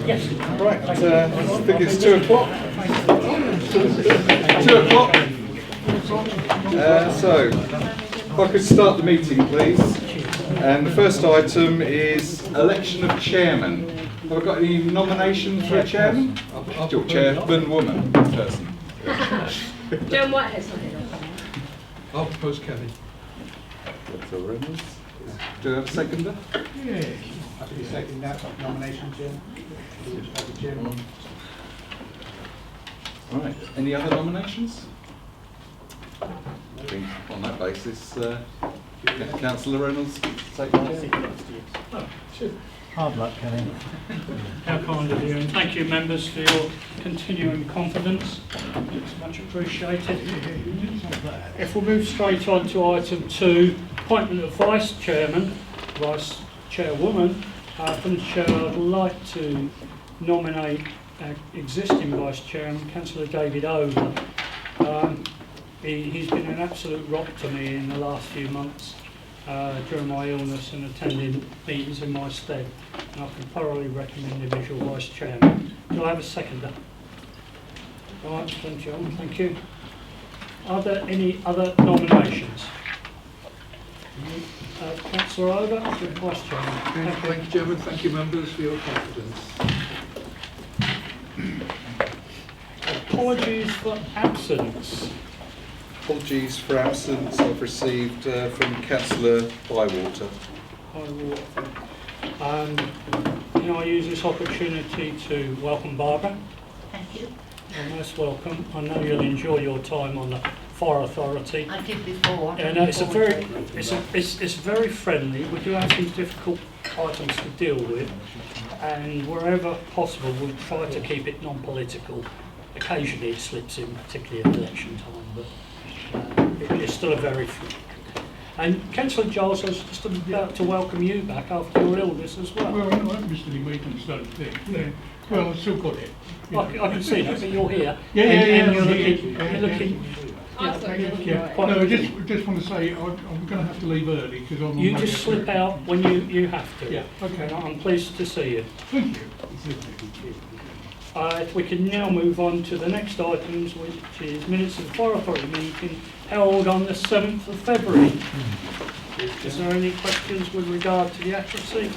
Yes. Right, I think it's 2 o'clock. 2 o'clock. So, if I could start the meeting, please. And the first item is election of chairman. Have I got any nominations for a chairman? Your chairman, woman, person. Joan Whitehead's not here. I'll propose Kelly. Dr. Reynolds. Do I have a seconder? Yes. I think second that nomination, Jim. Right, any other nominations? I think on that basis, Councillor Reynolds, take the chair. Hard luck, Kenny. How kind of you, and thank you members for your continuing confidence. It's much appreciated. If we move straight on to item 2, appointment of vice chairman, vice chairwoman, from the chair I'd like to nominate existing vice chairman, Councillor David Over. He's been an absolute rock to me in the last few months. During my illness and attending meetings in my stead, and I can thoroughly recommend him as your vice chairman. Do I have a seconder? All right, thank you. Thank you. Are there any other nominations? Councillor Over, the vice chairman. Thank you, Chairman. Thank you, members, for your confidence. Apologies for absence. Apologies for absence I've received from Councillor Bywater. I use this opportunity to welcome Barbara. Thank you. You're most welcome. I know you'll enjoy your time on the Fire Authority. I did before. Yeah, no, it's very friendly. We do have some difficult items to deal with, and wherever possible, we'll try to keep it non-political. Occasionally, it slips in, particularly at election time, but it's still a very. And Councillor Giles, I was just about to welcome you back after your illness as well. Well, I missed any meetings, don't think. Yeah. Well, I've still got it. I can see that, but you're here. Yeah, and you're yeah, looking. No, I just want to say I'm going to have to leave early because I'm. You just slip out when you have to. Yeah. Okay. And I'm pleased to see you. Thank you. If we can now move on to the next items, which is minutes of the Fire Authority meeting held on the 7th of February. Is there any questions with regard to the accuracy?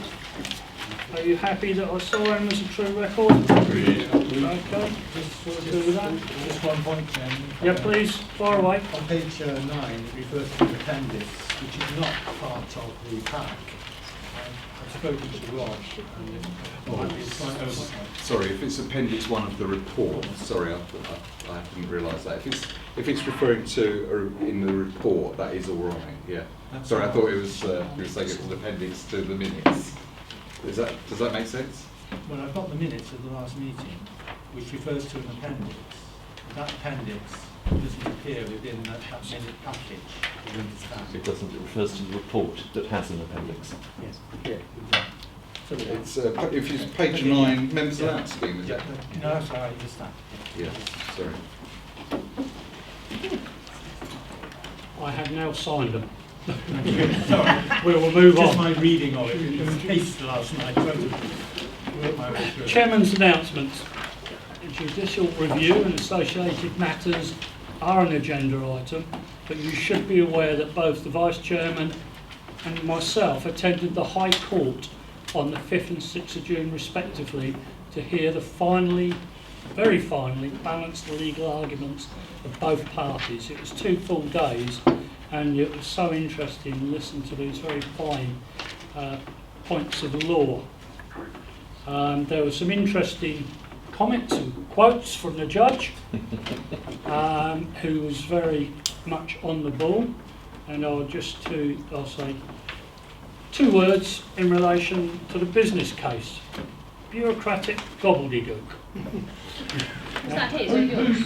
Are you happy that I saw him as a true record? Okay, we'll do that. Just one point, Chairman. Yeah, please, fire away. On page 9, it refers to the appendix, which is not part of the pack. I've spoken to Rod, and it might be a slight oversight. Sorry, if it's appendix 1 of the report, sorry, I didn't realise that. If it's referring to in the report, that is all right, yeah. Sorry, I thought it was, you were saying it was an appendix to the minutes. Does that make sense? Well, I've got the minutes of the last meeting, which refers to an appendix. That appendix doesn't appear within that minute package within the staff. It doesn't, it refers to the report that has an appendix. Yes. Yeah. It's if it's page 9, members allowance scheme, is it? No, that's all right, just that. Yeah, sorry. I have now signed them. Sorry. We will move Just on. my reading of it. It was paced last night. Chairman's announcements. Judicial review and associated matters are an agenda item, but you should be aware that both the Vice Chairman and myself attended the High Court on the 5th and 6th of June respectively to hear the very finely balanced legal arguments of both parties. It was 2 full days, and it was so interesting to listen to these very fine points of law. There were some interesting comments and quotes from the judge, who was very much on the ball, and I'll say 2 words in relation to the business case: bureaucratic gobbledygook. Is that his or yours?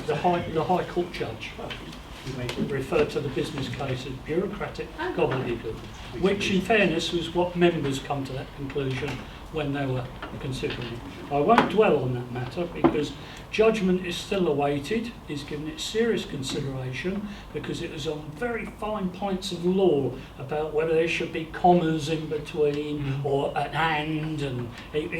The High Court judge referred to the business case as bureaucratic gobbledygook, which in fairness was what members come to that conclusion when they were considering it. I won't dwell on that matter because judgment is still awaited, is given it serious consideration because it is on very fine points of law about whether there should be commas in between or an and it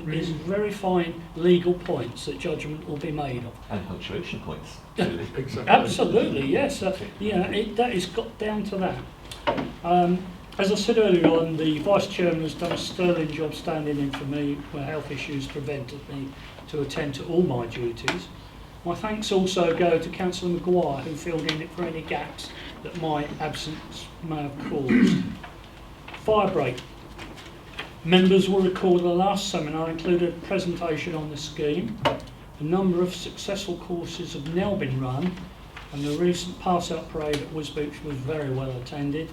is very fine legal points that judgment will be made on. And punctuation points. Exactly. Absolutely, yes. That is got down to that. As I said earlier on, the Vice Chairman has done a sterling job standing in for me where health issues prevented me to attend to all my duties. My thanks also go to Councillor Maguire, who filled in for any gaps that my absence may have caused. Fire break. Members will recall the last seminar included a presentation on the scheme. A number of successful courses have now been run, and the recent pass-out parade at Wisbech was very well attended.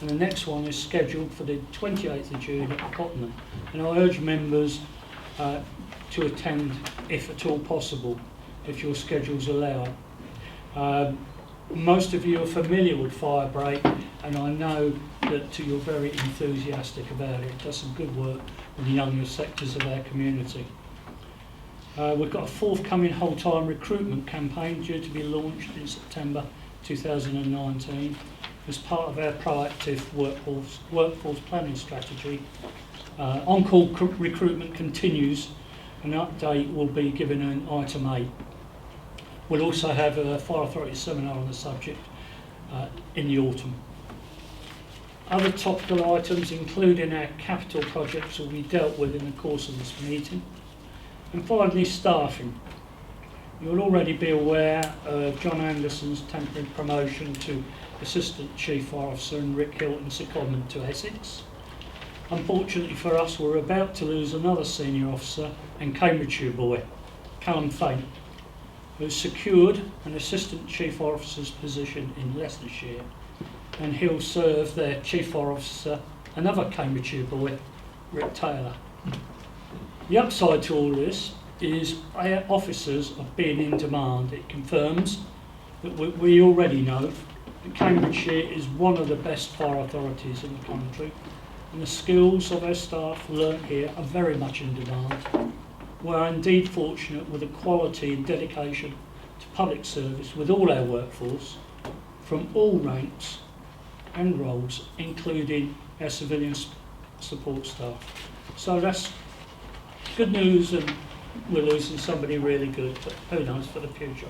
And the next one is scheduled for the 28th of June at Cottenham. And I urge members to attend if at all possible, if your schedules allow it. Most of you are familiar with Fire Break, and I know that you're very enthusiastic about it. It does some good work in the younger sectors of our community. We've got a forthcoming whole-time recruitment campaign due to be launched in September 2019 as part of our proactive workforce planning strategy. On-call recruitment continues. An update will be given in item 8. We'll also have a Fire Authority seminar on the subject in the autumn. Other topical items, including our capital projects, will be dealt with in the course of this meeting. And finally, staffing. You'll already be aware of John Anderson's temporary promotion to Assistant Chief Fire Officer and Rick Hilton's secondment to Essex. Unfortunately for us, we're about to lose another senior officer and Cambridgeshire boy, Callum Faint, who's secured an Assistant Chief Fire Officer's position in Leicestershire, and he'll serve their Chief Fire Officer, another Cambridgeshire boy, Rick Taylor. The upside to all this is our officers are being in demand. It confirms that we already know that Cambridgeshire is one of the best fire authorities in the country, and the skills of our staff learnt here are very much in demand. We're indeed fortunate with the quality and dedication to public service with all our workforce from all ranks and roles, including our civilian support staff. So that's good news, and we're losing somebody really good, but who knows for the future.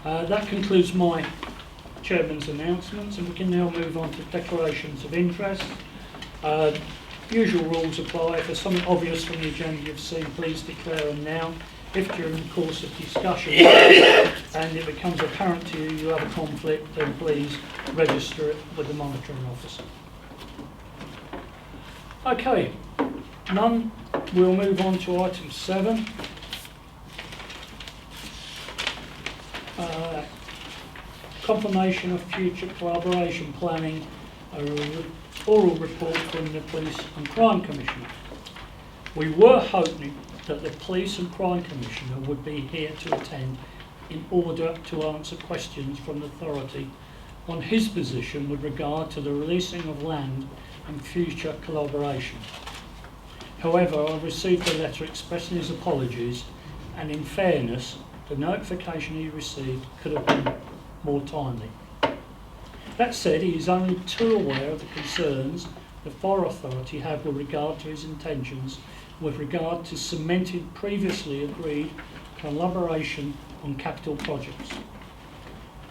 That concludes my Chairman's announcements, and we can now move on to declarations of interest. Usual rules apply. If there's something obvious from the agenda you've seen, please declare them now. If during the course of discussion and it becomes apparent to you have a conflict, then please register it with the monitoring officer. Okay, none. We'll move on to item 7. Confirmation of future collaboration planning, oral report from the Police and Crime Commissioner. We were hoping that the Police and Crime Commissioner would be here to attend in order to answer questions from the authority on his position with regard to the releasing of land and future collaboration. However, I received a letter expressing his apologies, and in fairness, the notification he received could have been more timely. That said, he is only too aware of the concerns the Fire Authority have with regard to his intentions with regard to cemented previously agreed collaboration on capital projects.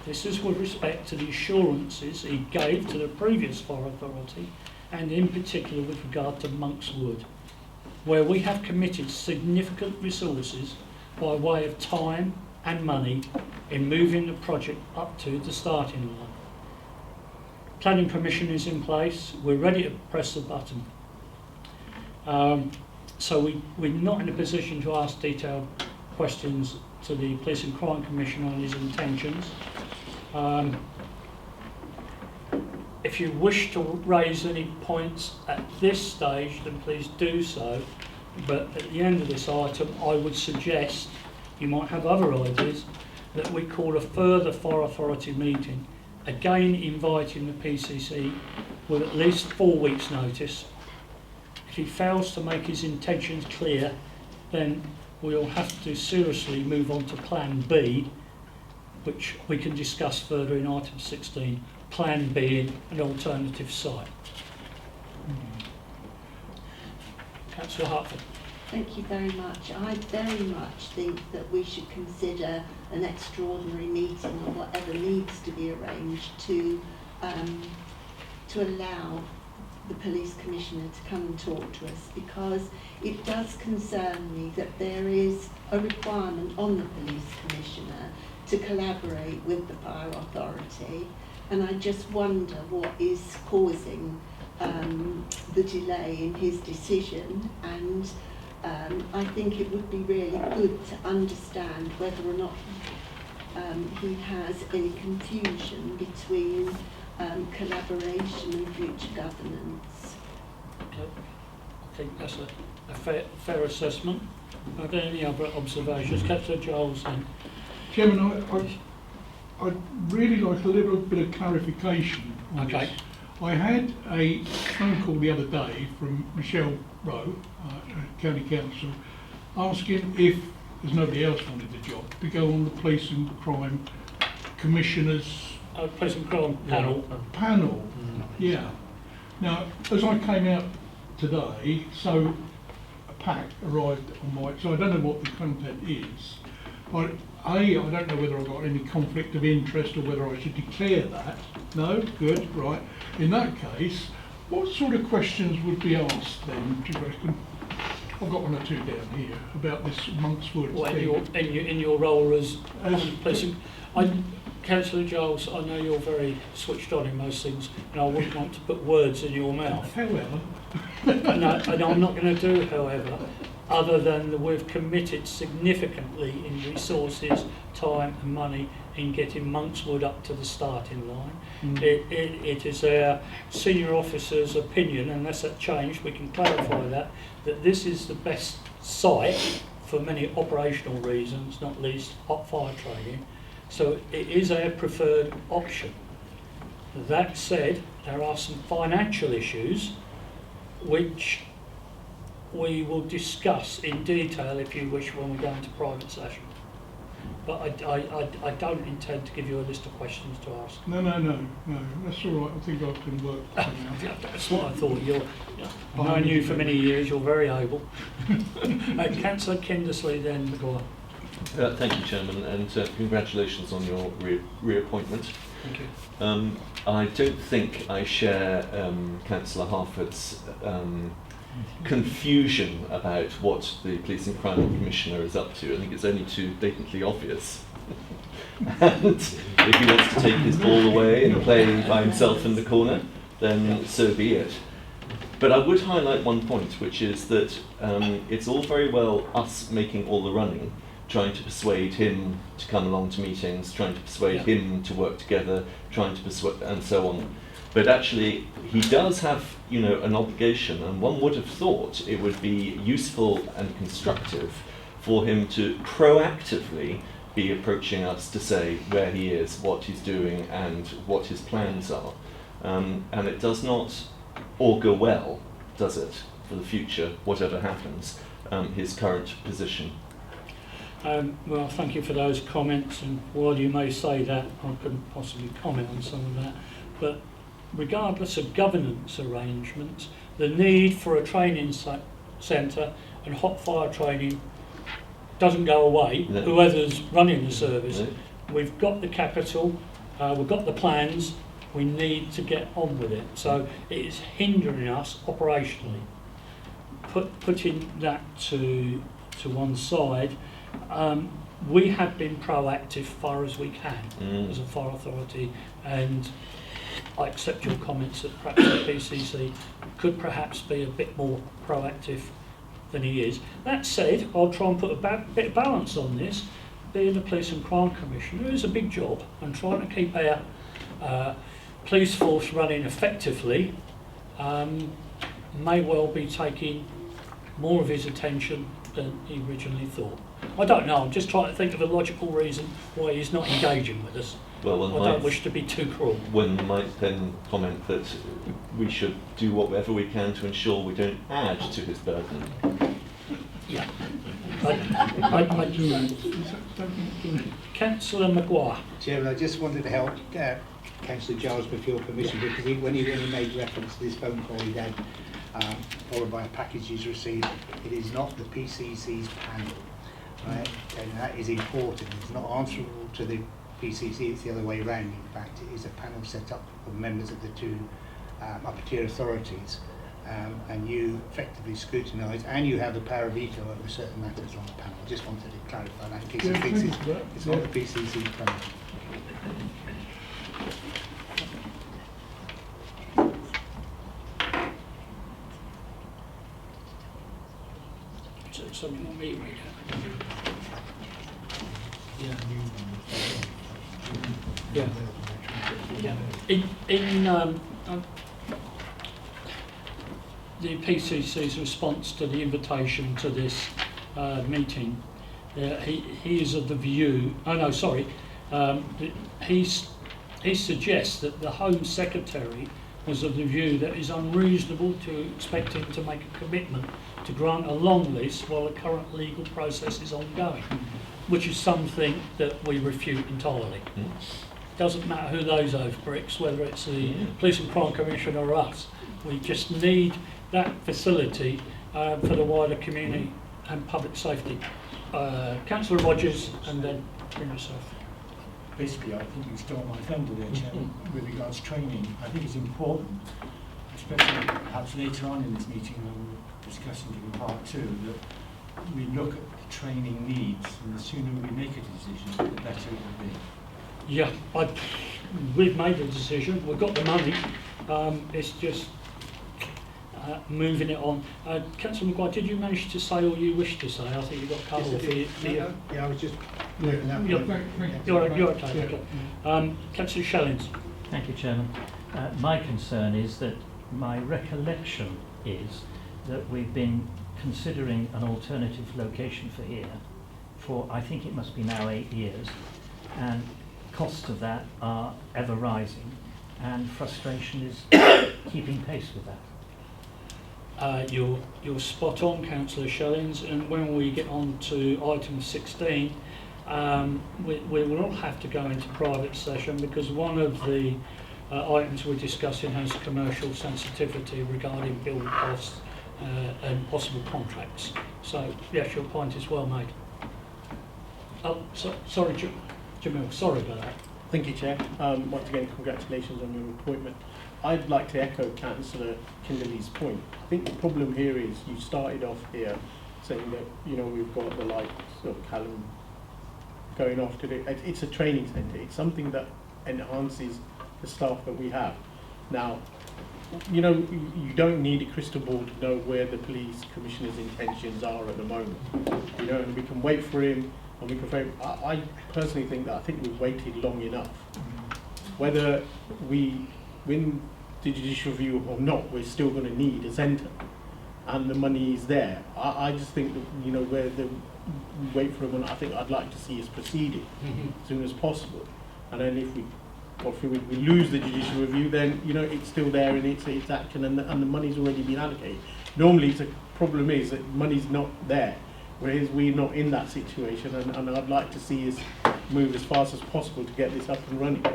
This is with respect to the assurances he gave to the previous Fire Authority, and in particular with regard to Monks Wood, where we have committed significant resources by way of time and money in moving the project up to the starting line. Planning permission is in place. We're ready to press the button. So we're not in a position to ask detailed questions to the Police and Crime Commission on his intentions. If you wish to raise any points at this stage, then please do so. But at the end of this item, I would suggest, you might have other ideas, that we call a further Fire Authority meeting, again inviting the PCC with at least 4 weeks' notice, If he fails to make his intentions clear, then we'll have to seriously move on to Plan B, which we can discuss further in item 16, Plan B in an alternative site. Councillor Hartford. Thank you very much. I very much think that we should consider an extraordinary meeting or whatever needs to be arranged to allow the police commissioner to come and talk to us, because it does concern me that there is a requirement on the police commissioner to collaborate with the fire authority, and I just wonder what is causing the delay in his decision, and I think it would be really good to understand whether or not he has any confusion between collaboration and future governance. Okay. I think that's a fair assessment. Are there any other observations? Councillor Giles then. Chairman, I'd really like a little bit of clarification on Okay. this. I had a phone call the other day from Michelle Rowe, County Council, asking if, as nobody else wanted the job, to go on the Police and Crime Commissioners Police and Crime panel. panel. Yeah. Now, as I came out today, so a pack arrived on my, so I don't know what the content is, but I don't know whether I've got any conflict of interest or whether I should declare that. No? Good, right. In that case, what sort of questions would be asked then, do you reckon? I've got one or two down here about this Monkswood Well, thing. in your role as As- police and, Councillor Giles, I know you're very switched on in most things, and I wouldn't want to put words in your mouth. However, And I'm not going to do, however, other than that we've committed significantly in resources, time and money in getting Monkswood up to the starting line. It is our senior officer's opinion, unless that changed, we can clarify that this is the best site for many operational reasons, not least hot fire training. So it is our preferred option. That said, there are some financial issues which we will discuss in detail, if you wish, when we go into private session. But I don't intend to give you a list of questions to ask. no, that's all right. I think I can work something out. That's what I thought. I've known you for many years, you're very able. Councillor Kindersley then, Maguire. Thank you, Chairman, and congratulations on your reappointment. Thank you. I don't think I share Councillor Harford's confusion about what the Police and Crime Commissioner is up to. I think it's only too blatantly obvious. And if he wants to take his ball away and play by himself in the corner, then so be it. But I would highlight one point, which is that it's all very well us making all the running, trying to persuade him to come along to meetings, trying to persuade him to work together, trying to persuade, and so on. But actually, he does have, an obligation, and one would have thought it would be useful and constructive for him to proactively be approaching us to say where he is, what he's doing, and what his plans are. And it does not augur well, does it, for the future, whatever happens, his current position. Well, thank you for those comments, and while you may say that, I couldn't possibly comment on some of that, but regardless of governance arrangements, the need for a training centre and hot fire training doesn't go away, No. Whoever's running the service. No. We've got the capital, we've got the plans, we need to get on with it. So it is hindering us operationally. Putting that to one side, we have been proactive far as we can as a fire authority, and I accept your comments that perhaps the PCC could perhaps be a bit more proactive than he is. That said, I'll try and put a bit of balance on this. Being the Police and Crime Commissioner is a big job, and trying to keep our police force running effectively may well be taking more of his attention than he originally thought. I don't know, I'm just trying to think of a logical reason why he's not engaging with us. Well, one I don't might, wish to be too cruel. one might then comment that we should do whatever we can to ensure we don't add to his burden. Yeah. Councillor Maguire. Chairman, I just wanted to help Councillor Giles with your permission, because when he made reference to this phone call he had, followed by a package he's received, it is not the PCC's panel, right? And that is important. It's not answerable to the PCC, it's the other way around. In fact, it is a panel set up of members of the two upper tier authorities, and you effectively scrutinise, and you have the power of veto over certain matters on the panel. I just wanted to clarify that in case he thinks it's not the PCC's panel. Something on me, right? Yeah. In the PCC's response to the invitation to this meeting, he is of the view. Oh no, sorry. He suggests that the Home Secretary was of the view that it's unreasonable to expect him to make a commitment to grant a long lease while the current legal process is ongoing, which is something that we refute entirely. Doesn't matter who those oath bricks, whether it's the Police and Crime Commission or us. We just need that facility for the wider community and public safety. Councillor Rogers, and then bring yourself. Basically, I think you stole my thunder there, Chairman, with regards to training. I think it's important, especially perhaps later on in this meeting when we're discussing in part 2, that we look at the training needs, and the sooner we make a decision, the better it will be. Yeah, we've made the decision, we've got the money, it's just moving it on. Councillor Maguire, did you manage to say all you wished to say? I think you got covered for you. Yeah, I was just working that point. You're okay. Councillor Shellings. Thank you, Chairman. My concern is that my recollection is that we've been considering an alternative location for here for, I think it must be now 8 years, and costs of that are ever rising, and frustration is keeping pace with that. You're spot on, Councillor Shellings, and when we get on to item 16, we will have to go into private session because one of the items we're discussing has commercial sensitivity regarding build costs and possible contracts. So, yes, your point is well made. Oh, sorry, Jamil, sorry about that. Thank you, Chair. Once again, congratulations on your appointment. I'd like to echo Councillor Kinderley's point. I think the problem here is you started off here saying that, you know, we've got the likes of Callum going off to do. It's a training centre. It's something that enhances the staff that we have. Now, you know, you don't need a crystal ball to know where the police commissioner's intentions are at the moment. You know, and we can wait for him, and we can. I personally think that we've waited long enough. Whether we win the judicial review or not, we're still going to need a centre, and the money is there. I just think that, you know, where the wait for him, and I think I'd like to see us proceeding as soon as possible, and then if we lose the judicial review, then, you know, it's still there and it's action, and the money's already been allocated. Normally, the problem is that money's not there, whereas we're not in that situation, and I'd like to see us move as fast as possible to get this up and running.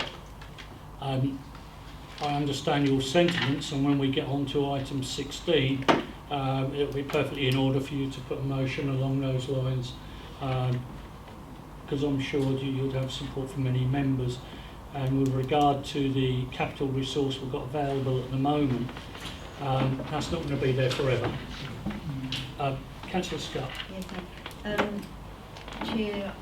I understand your sentiments, and when we get on to item 16, it'll be perfectly in order for you to put a motion along those lines, because I'm sure you'll have support from many members. And with regard to the capital resource we've got available at the moment, that's not going to be there forever. Councillor Scott. Yes, Chair,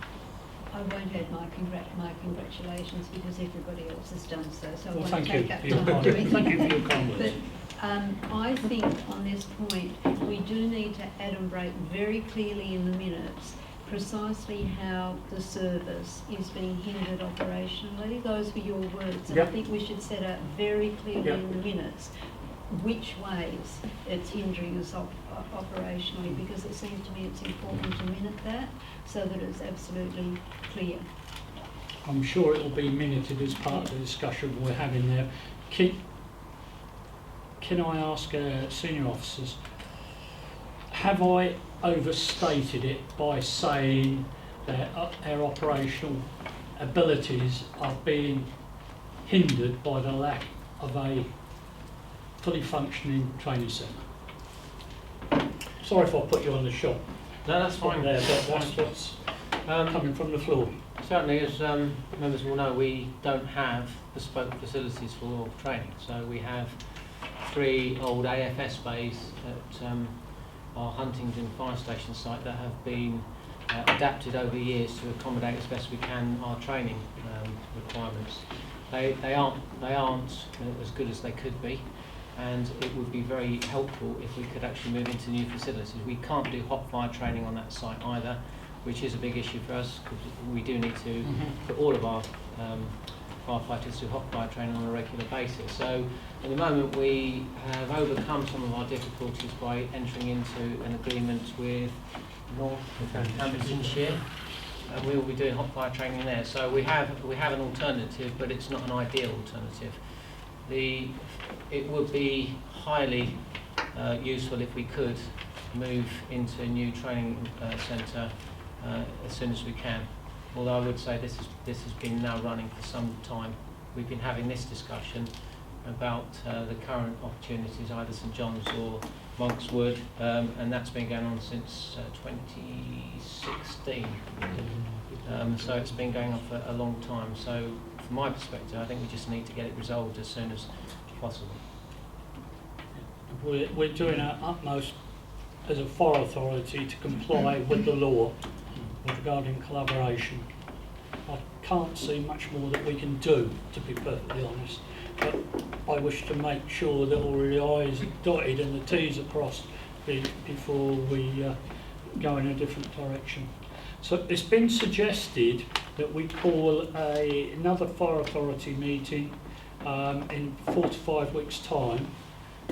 I won't add my congratulations because everybody else has done so. So I won't take up time doing Thank you for your kind words. But I think on this point we do need to adumbrate very clearly in the minutes precisely how the service is being hindered operationally. Those were your words, and I think we should set out very clearly in the minutes which ways it's hindering us operationally, because it seems to me it's important to minute that so that it's absolutely clear. I'm sure it will be minuted as part of the discussion we're having there. Can I ask senior officers, have I overstated it by saying that our operational abilities are being hindered by the lack of a fully functioning training centre? Sorry if I put you on the shop. No, that's fine. There, but that's what's coming from the floor. Certainly, as members will know, we don't have bespoke facilities for training. So we have 3 old AFS bays at our Huntingdon Fire Station site that have been adapted over the years to accommodate as best we can our training requirements. They aren't as good as they could be, and it would be very helpful if we could actually move into new facilities. We can't do hot fire training on that site either, which is a big issue for us because we do need to put all of our firefighters through hot fire training on a regular basis. So at the moment we have overcome some of our difficulties by entering into an agreement with Northamptonshire. We will be doing hot fire training there. So we have an alternative, but it's not an ideal alternative. It would be highly useful if we could move into a new training centre as soon as we can. Although I would say this has been now running for some time. We've been having this discussion about the current opportunities, either St John's or Monkswood, and that's been going on since 2016. So it's been going on for a long time. So from my perspective, I think we just need to get it resolved as soon as possible. We're doing our utmost as a fire authority to comply with the law regarding collaboration. I can't see much more that we can do, to be perfectly honest, but I wish to make sure that all the I's are dotted and the T's are crossed before we go in a different direction. So it's been suggested that we call another fire authority meeting in 4 to 5 weeks' time,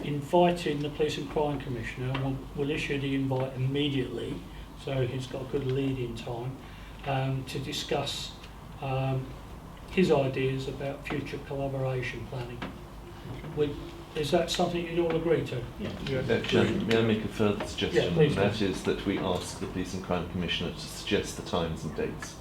inviting the Police and Crime Commissioner, and we'll issue the invite immediately, so he's got a good lead-in time, to discuss his ideas about future collaboration planning. Is that something you'd all agree to? Chairman, may I make a further suggestion? Yeah, please. That is that we ask the Police and Crime Commissioner to suggest the times and dates.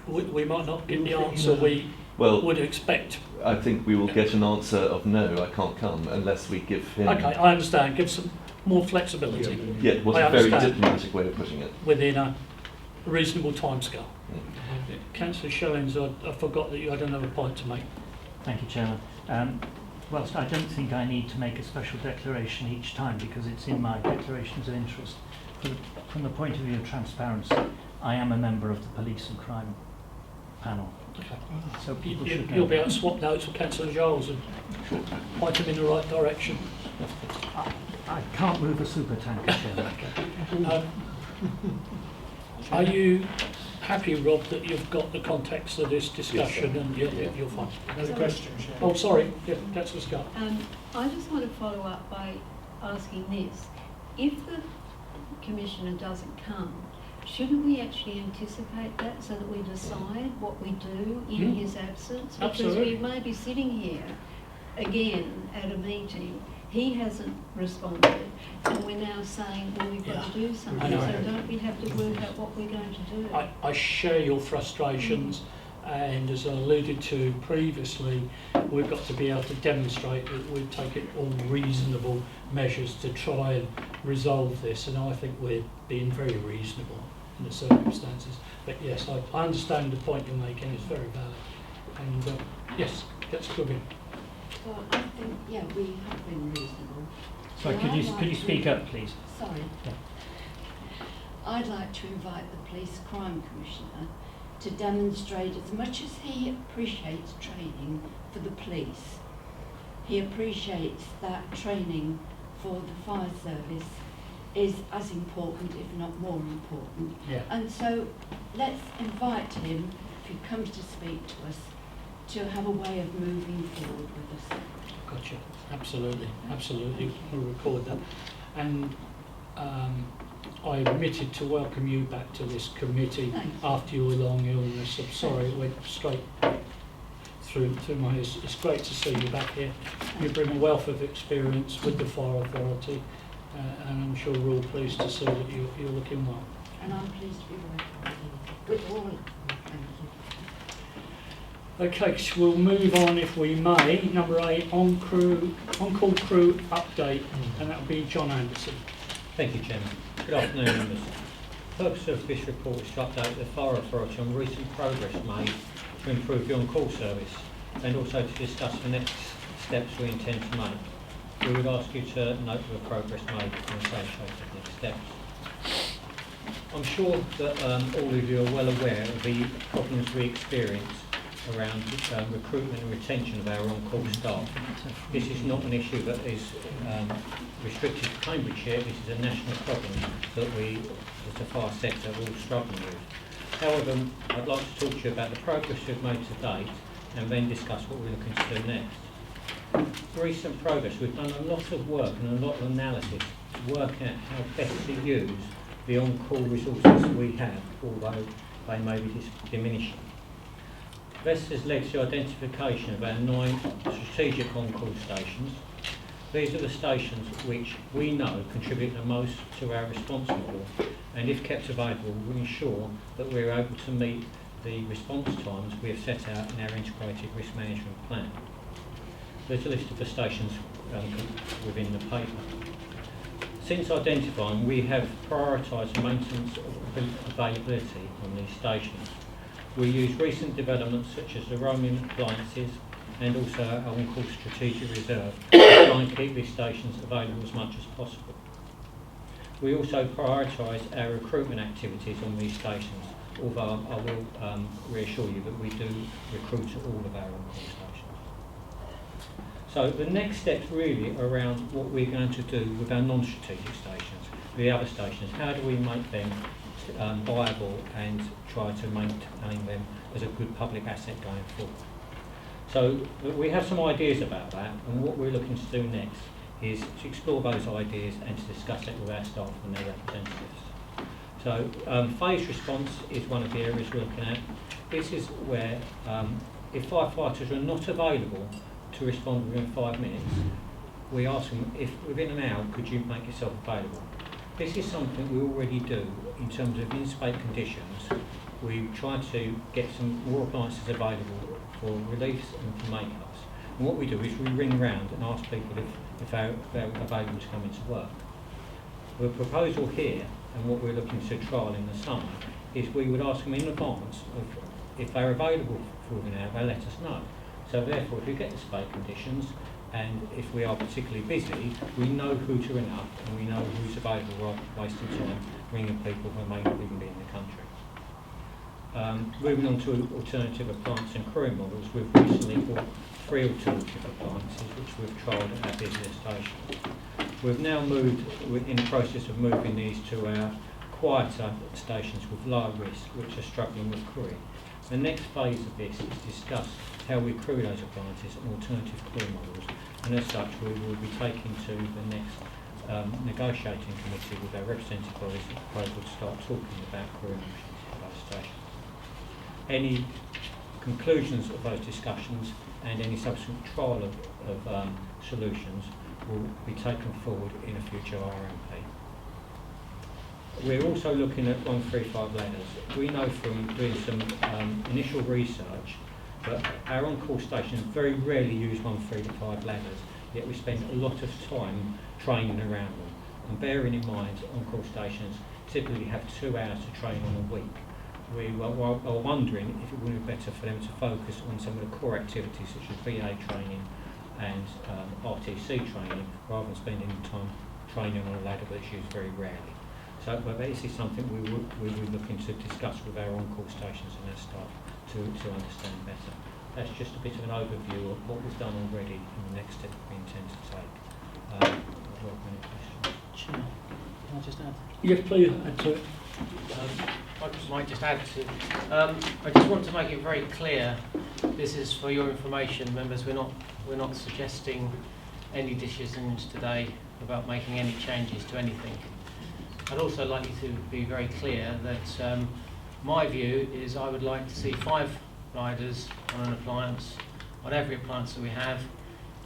We might not get the answer we would expect. I think we will get an answer of no, I can't come, unless we give him... Okay, I understand. Give some more flexibility. Yeah, it was a very diplomatic way of putting it. Within a reasonable timescale. Councillor Shillings, I forgot that you had another point to make. Thank you, Chairman. Whilst I don't think I need to make a special declaration each time because it's in my declarations of interest, from the point of view of transparency, I am a member of the Police and Crime panel. Okay. So people should know. You'll be able to swap notes with Councillor Giles and point them in the right direction. I can't move a super tanker, Chairman. Are you happy, Rob, that you've got the context of this discussion and you're fine? Another question, Chair. Oh, sorry. Yeah, Councillor Scott. I just want to follow up by asking this. If the Commissioner doesn't come, shouldn't we actually anticipate that so that we decide what we do in his absence? Because Absolutely. we may be sitting here again at a meeting, he hasn't responded, and we're now saying, well, we've got to do something. So don't we have to work out what we're going to do? I share your frustrations, and as I alluded to previously, we've got to be able to demonstrate that we've taken all reasonable measures to try and resolve this, and I think we're being very reasonable in the circumstances. But yes, I understand the point you're making, it's very valid. And yes, let's go in. Well, I think, yeah, we have been reasonable. Sorry, could you speak up, please? Sorry. Yeah. I'd like to invite the Police Crime Commissioner to demonstrate, as much as he appreciates training for the police, he appreciates that training for the fire service is as important, if not more important. Yeah. And so let's invite him, if he comes to speak to us, to have a way of moving forward with us. Gotcha. Absolutely. Absolutely. We'll record that. And I omitted to welcome you back to this committee after your long illness. I'm sorry it went straight through my head. It's great to see you back here. You bring a wealth of experience with the Fire Authority, and I'm sure we're all pleased to see that you're looking well. And I'm pleased to be working with all of you. Okay, so we'll move on if we may. Number 8, on-call crew update, and that'll be John Anderson. Thank you, Chairman. Good afternoon, members. The purpose of this report is to update the Fire Authority on recent progress made to improve the on-call service, and also to discuss the next steps we intend to make. We would ask you to note the progress made and associated next steps. I'm sure that all of you are well aware of the problems we experience around recruitment and retention of our on-call staff. This is not an issue that is restricted to Cambridgeshire. This is a national problem that we, as the fire sector, are all struggling with. However, I'd like to talk to you about the progress we've made to date and then discuss what we're looking to do next. Recent progress, we've done a lot of work and a lot of analysis to work out how best to use the on-call resources we have, although they may be diminishing. This has led to identification of our 9 strategic on-call stations. These are the stations which we know contribute the most to our response model, and if kept available will ensure that we're able to meet the response times we have set out in our integrated risk management plan. There's a list of the stations within the paper. Since identifying, we have prioritised maintenance of availability on these stations. We use recent developments such as the roaming appliances and also our on-call strategic reserve to try and keep these stations available as much as possible. We also prioritise our recruitment activities on these stations, although I will reassure you that we do recruit at all of our on-call stations. So the next steps really around what we're going to do with our non-strategic stations, the other stations. How do we make them viable and try to maintain them as a good public asset going forward? So we have some ideas about that, and what we're looking to do next is to explore those ideas and to discuss it with our staff and their representatives. So phased response is one of the areas we're looking at. This is where if firefighters are not available to respond within 5 minutes, we ask them if within an hour could you make yourself available. This is something we already do in terms of in-spate conditions. We try to get some more appliances available for reliefs and for make-ups. And what we do is we ring round and ask people if they're available to come into work. The proposal here, and what we're looking to trial in the summer, is we would ask them in advance of if they're available for an hour, they let us know. So therefore, if we get the spate conditions, and if we are particularly busy, we know who to ring up and we know who's available rather than wasting time ringing people who may not even be in the country. Moving on to alternative appliance and crewing models, we've recently bought 3 alternative appliances which we've trialled at our busiest stations. We've now we're in the process of moving these to our quieter stations with lower risk, which are struggling with crewing. The next phase of this is discuss how we crew those appliances and alternative crew models, and as such we will be taking to the next negotiating committee with our representative bodies a proposal to start talking about crewing options for those stations. Any conclusions of those discussions and any subsequent trial of solutions will be taken forward in a future RMP. We're also looking at 135 ladders. We know from doing some initial research that our on-call stations very rarely use 135 ladders, yet we spend a lot of time training around them. And bearing in mind, on-call stations typically have 2 hours to train on a week. We are wondering if it wouldn't be better for them to focus on some of the core activities such as BA training and RTC training, rather than spending time training on a ladder that's used very rarely. So but this is something we will be looking to discuss with our on-call stations and our staff to understand better. That's just a bit of an overview of what we've done already and the next step we intend to take. Welcome any questions. Chair, can I just add? Yes, please add to it. I might just add to. I just want to make it very clear. This is for your information, members. We're not suggesting any decisions today about making any changes to anything. I'd also like you to be very clear that my view is I would like to see 5 riders on an appliance, on every appliance that we have,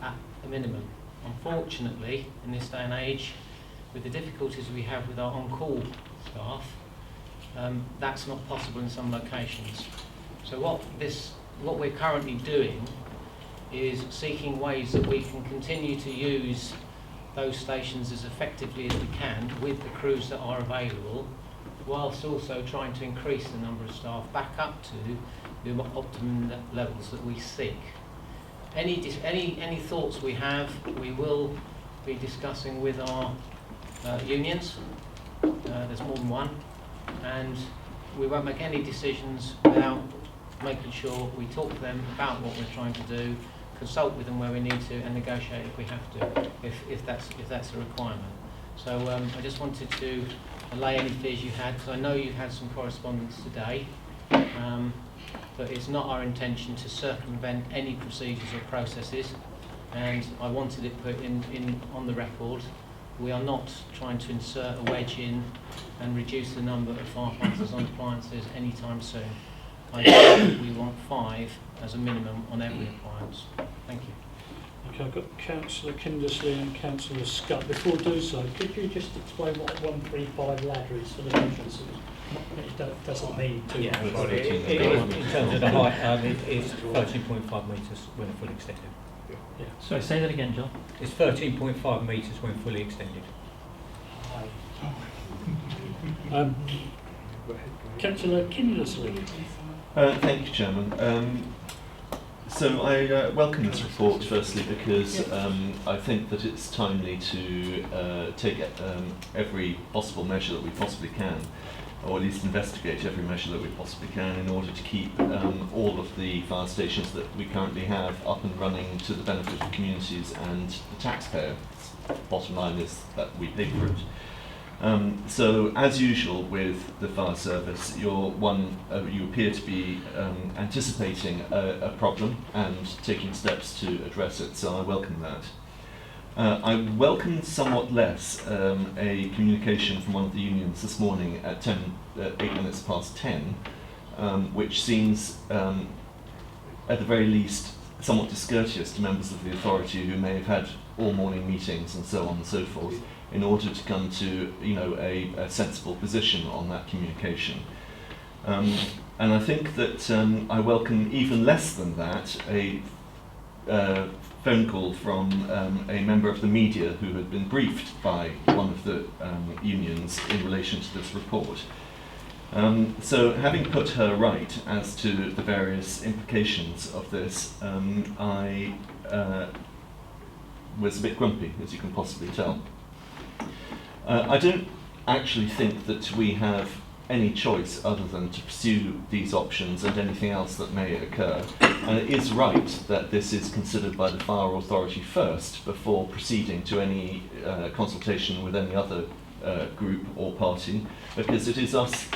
at a minimum. Unfortunately, in this day and age, with the difficulties we have with our on-call staff, that's not possible in some locations. So what we're currently doing is seeking ways that we can continue to use those stations as effectively as we can with the crews that are available, whilst also trying to increase the number of staff back up to the optimum levels that we seek. Any thoughts we have, we will be discussing with our unions. There's more than one, and we won't make any decisions without making sure we talk to them about what we're trying to do, consult with them where we need to, and negotiate if we have to, if that's a requirement. So I just wanted to allay any fears you had, because I know you've had some correspondence today, but it's not our intention to circumvent any procedures or processes, and I wanted it put in on the record. We are not trying to insert a wedge in and reduce the number of firefighters on appliances anytime soon. I think we want 5 as a minimum on every appliance. Thank you. Okay, I've got Councillor Kindersley and Councillor Scott. Before I do so, could you just explain what 135 ladder is for the veterans? It doesn't mean too Yeah, much. well, in terms of the height, it's 13.5 metres when fully extended. Yeah. Sorry, say that again, John. It's 13.5 metres when fully extended. Councillor Kindersley. Thank you, Chairman. So I welcome this report, firstly, because I think that it's timely to take every possible measure that we possibly can, or at least investigate every measure that we possibly can in order to keep all of the fire stations that we currently have up and running to the benefit of communities and the taxpayer. Bottom line is that we pay for it. So, as usual with the fire service, you appear to be anticipating a problem and taking steps to address it, so I welcome that. I welcome somewhat less a communication from one of the unions this morning at 8 minutes past 10, which seems, at the very least, somewhat discourteous to members of the authority who may have had all morning meetings and so on and so forth, in order to come to a sensible position on that communication. And I think that I welcome even less than that a phone call from a member of the media who had been briefed by one of the unions in relation to this report. So having put her right as to the various implications of this, I was a bit grumpy, as you can possibly tell. I don't actually think that we have any choice other than to pursue these options and anything else that may occur. And it is right that this is considered by the fire authority first before proceeding to any consultation with any other group or party, because it is us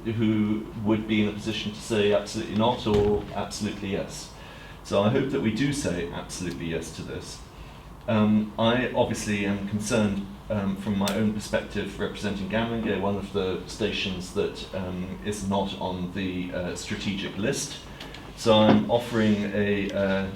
who would be in a position to say absolutely not or absolutely yes. So I hope that we do say absolutely yes to this. I obviously am concerned from my own perspective representing Gamlingay, one of the stations that is not on the strategic list. So I'm offering a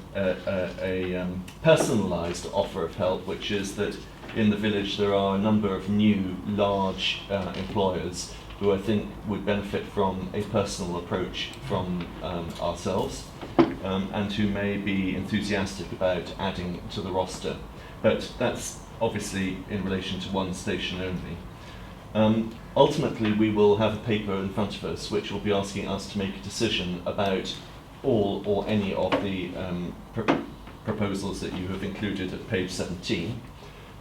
personalised offer of help, which is that in the village there are a number of new large employers who I think would benefit from a personal approach from ourselves, and who may be enthusiastic about adding to the roster. But that's obviously in relation to one station only. Ultimately, we will have a paper in front of us which will be asking us to make a decision about all or any of the proposals that you have included at page 17.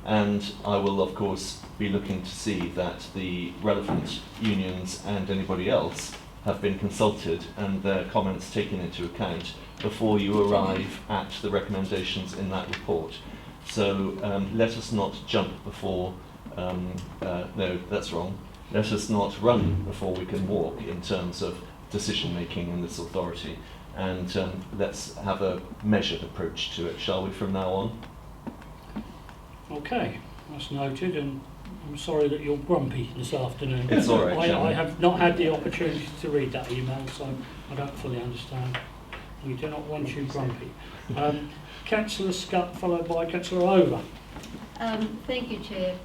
And I will, of course, be looking to see that the relevant unions and anybody else have been consulted and their comments taken into account before you arrive at the recommendations in that report. So let us not jump before, no, that's wrong. Let us not run before we can walk in terms of decision making in this authority. And let's have a measured approach to it, shall we, from now on? Okay, that's noted, and I'm sorry that you're grumpy this afternoon. It's all right, I Chairman. have not had the opportunity to read that email, so I don't fully understand. We do not want you grumpy. Councillor Scutt, followed by Councillor Over. Thank you, Chair.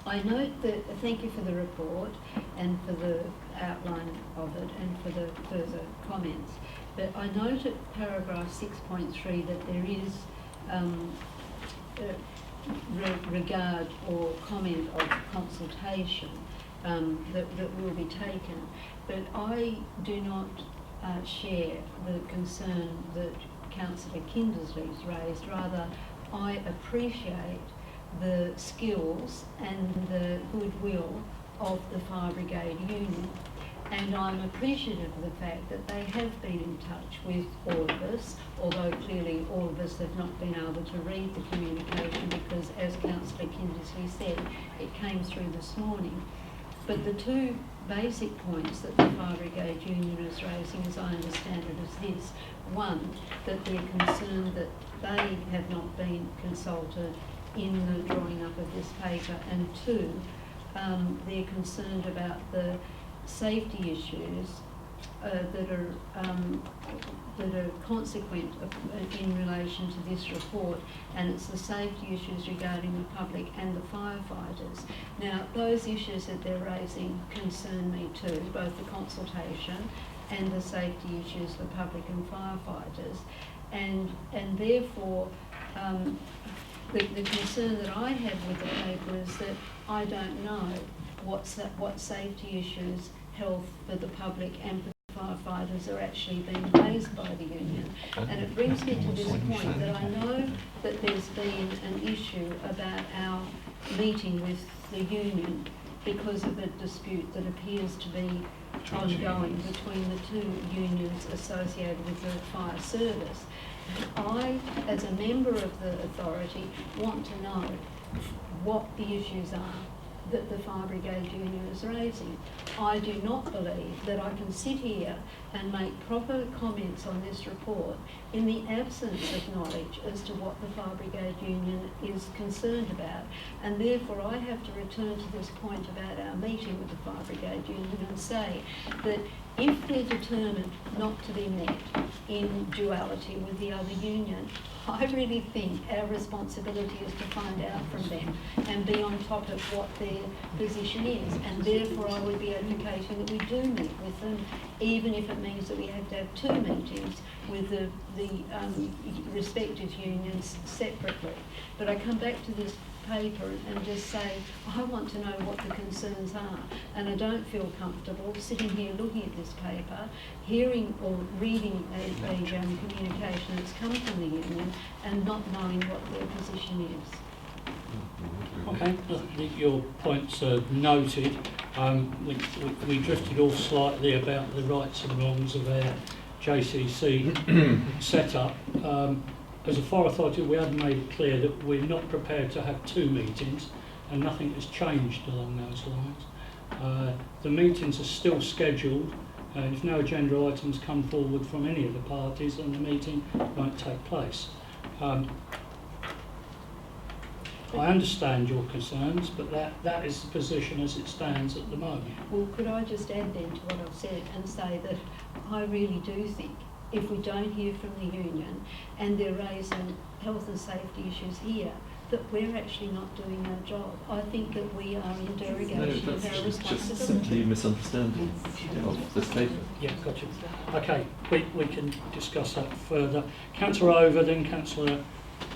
I note that, thank you for the report and for the outline of it and for the further comments. But I note at paragraph 6.3 that there is regard or comment of consultation that will be taken. But I do not share the concern that Councillor Kindersley's raised. Rather, I appreciate the skills and the goodwill of the Fire Brigade Union, and I'm appreciative of the fact that they have been in touch with all of us, although clearly all of us have not been able to read the communication because, as Councillor Kindersley said, it came through this morning. But the two basic points that the Fire Brigade Union is raising, as I understand it, is this. One, that they're concerned that they have not been consulted in the drawing up of this paper, and two, they're concerned about the safety issues that are consequent in relation to this report, and it's the safety issues regarding the public and the firefighters. Now, those issues that they're raising concern me too, both the consultation and the safety issues for public and firefighters, and therefore the concern that I have with the paper is that I don't know what safety issues, health for the public and for firefighters are actually being raised by the union. And it brings me to this point that I know that there's been an issue about our meeting with the union because of a dispute that appears to be ongoing between the two unions associated with the fire service. I, as a member of the authority, want to know what the issues are that the Fire Brigade Union is raising. I do not believe that I can sit here and make proper comments on this report in the absence of knowledge as to what the Fire Brigade Union is concerned about. And therefore I have to return to this point about our meeting with the Fire Brigade Union and say that if they're determined not to be met in duality with the other union, I really think our responsibility is to find out from them and be on top of what their position is. And therefore I would be advocating that we do meet with them, even if it means that we have to have two meetings with the respective unions separately. But I come back to this paper and just say, I want to know what the concerns are, and I don't feel comfortable sitting here looking at this paper, hearing or reading a communication that's come from the union and not knowing what their position is. Okay, your points are noted. We drifted off slightly about the rights and wrongs of our JCC setup. As a fire authority, we have made it clear that we're not prepared to have two meetings, and nothing has changed along those lines. The meetings are still scheduled, and if no agenda items come forward from any of the parties, then the meeting won't take place. I understand your concerns, but that is the position as it stands at the moment. Well, could I just add then to what I've said and say that I really do think if we don't hear from the union and they're raising health and safety issues here, that we're actually not doing our job. I think that we are in derogation of our just responsibility. simply a misunderstanding of this paper. Yeah, got you. Okay, we can discuss that further. Councillor Over, then Councillor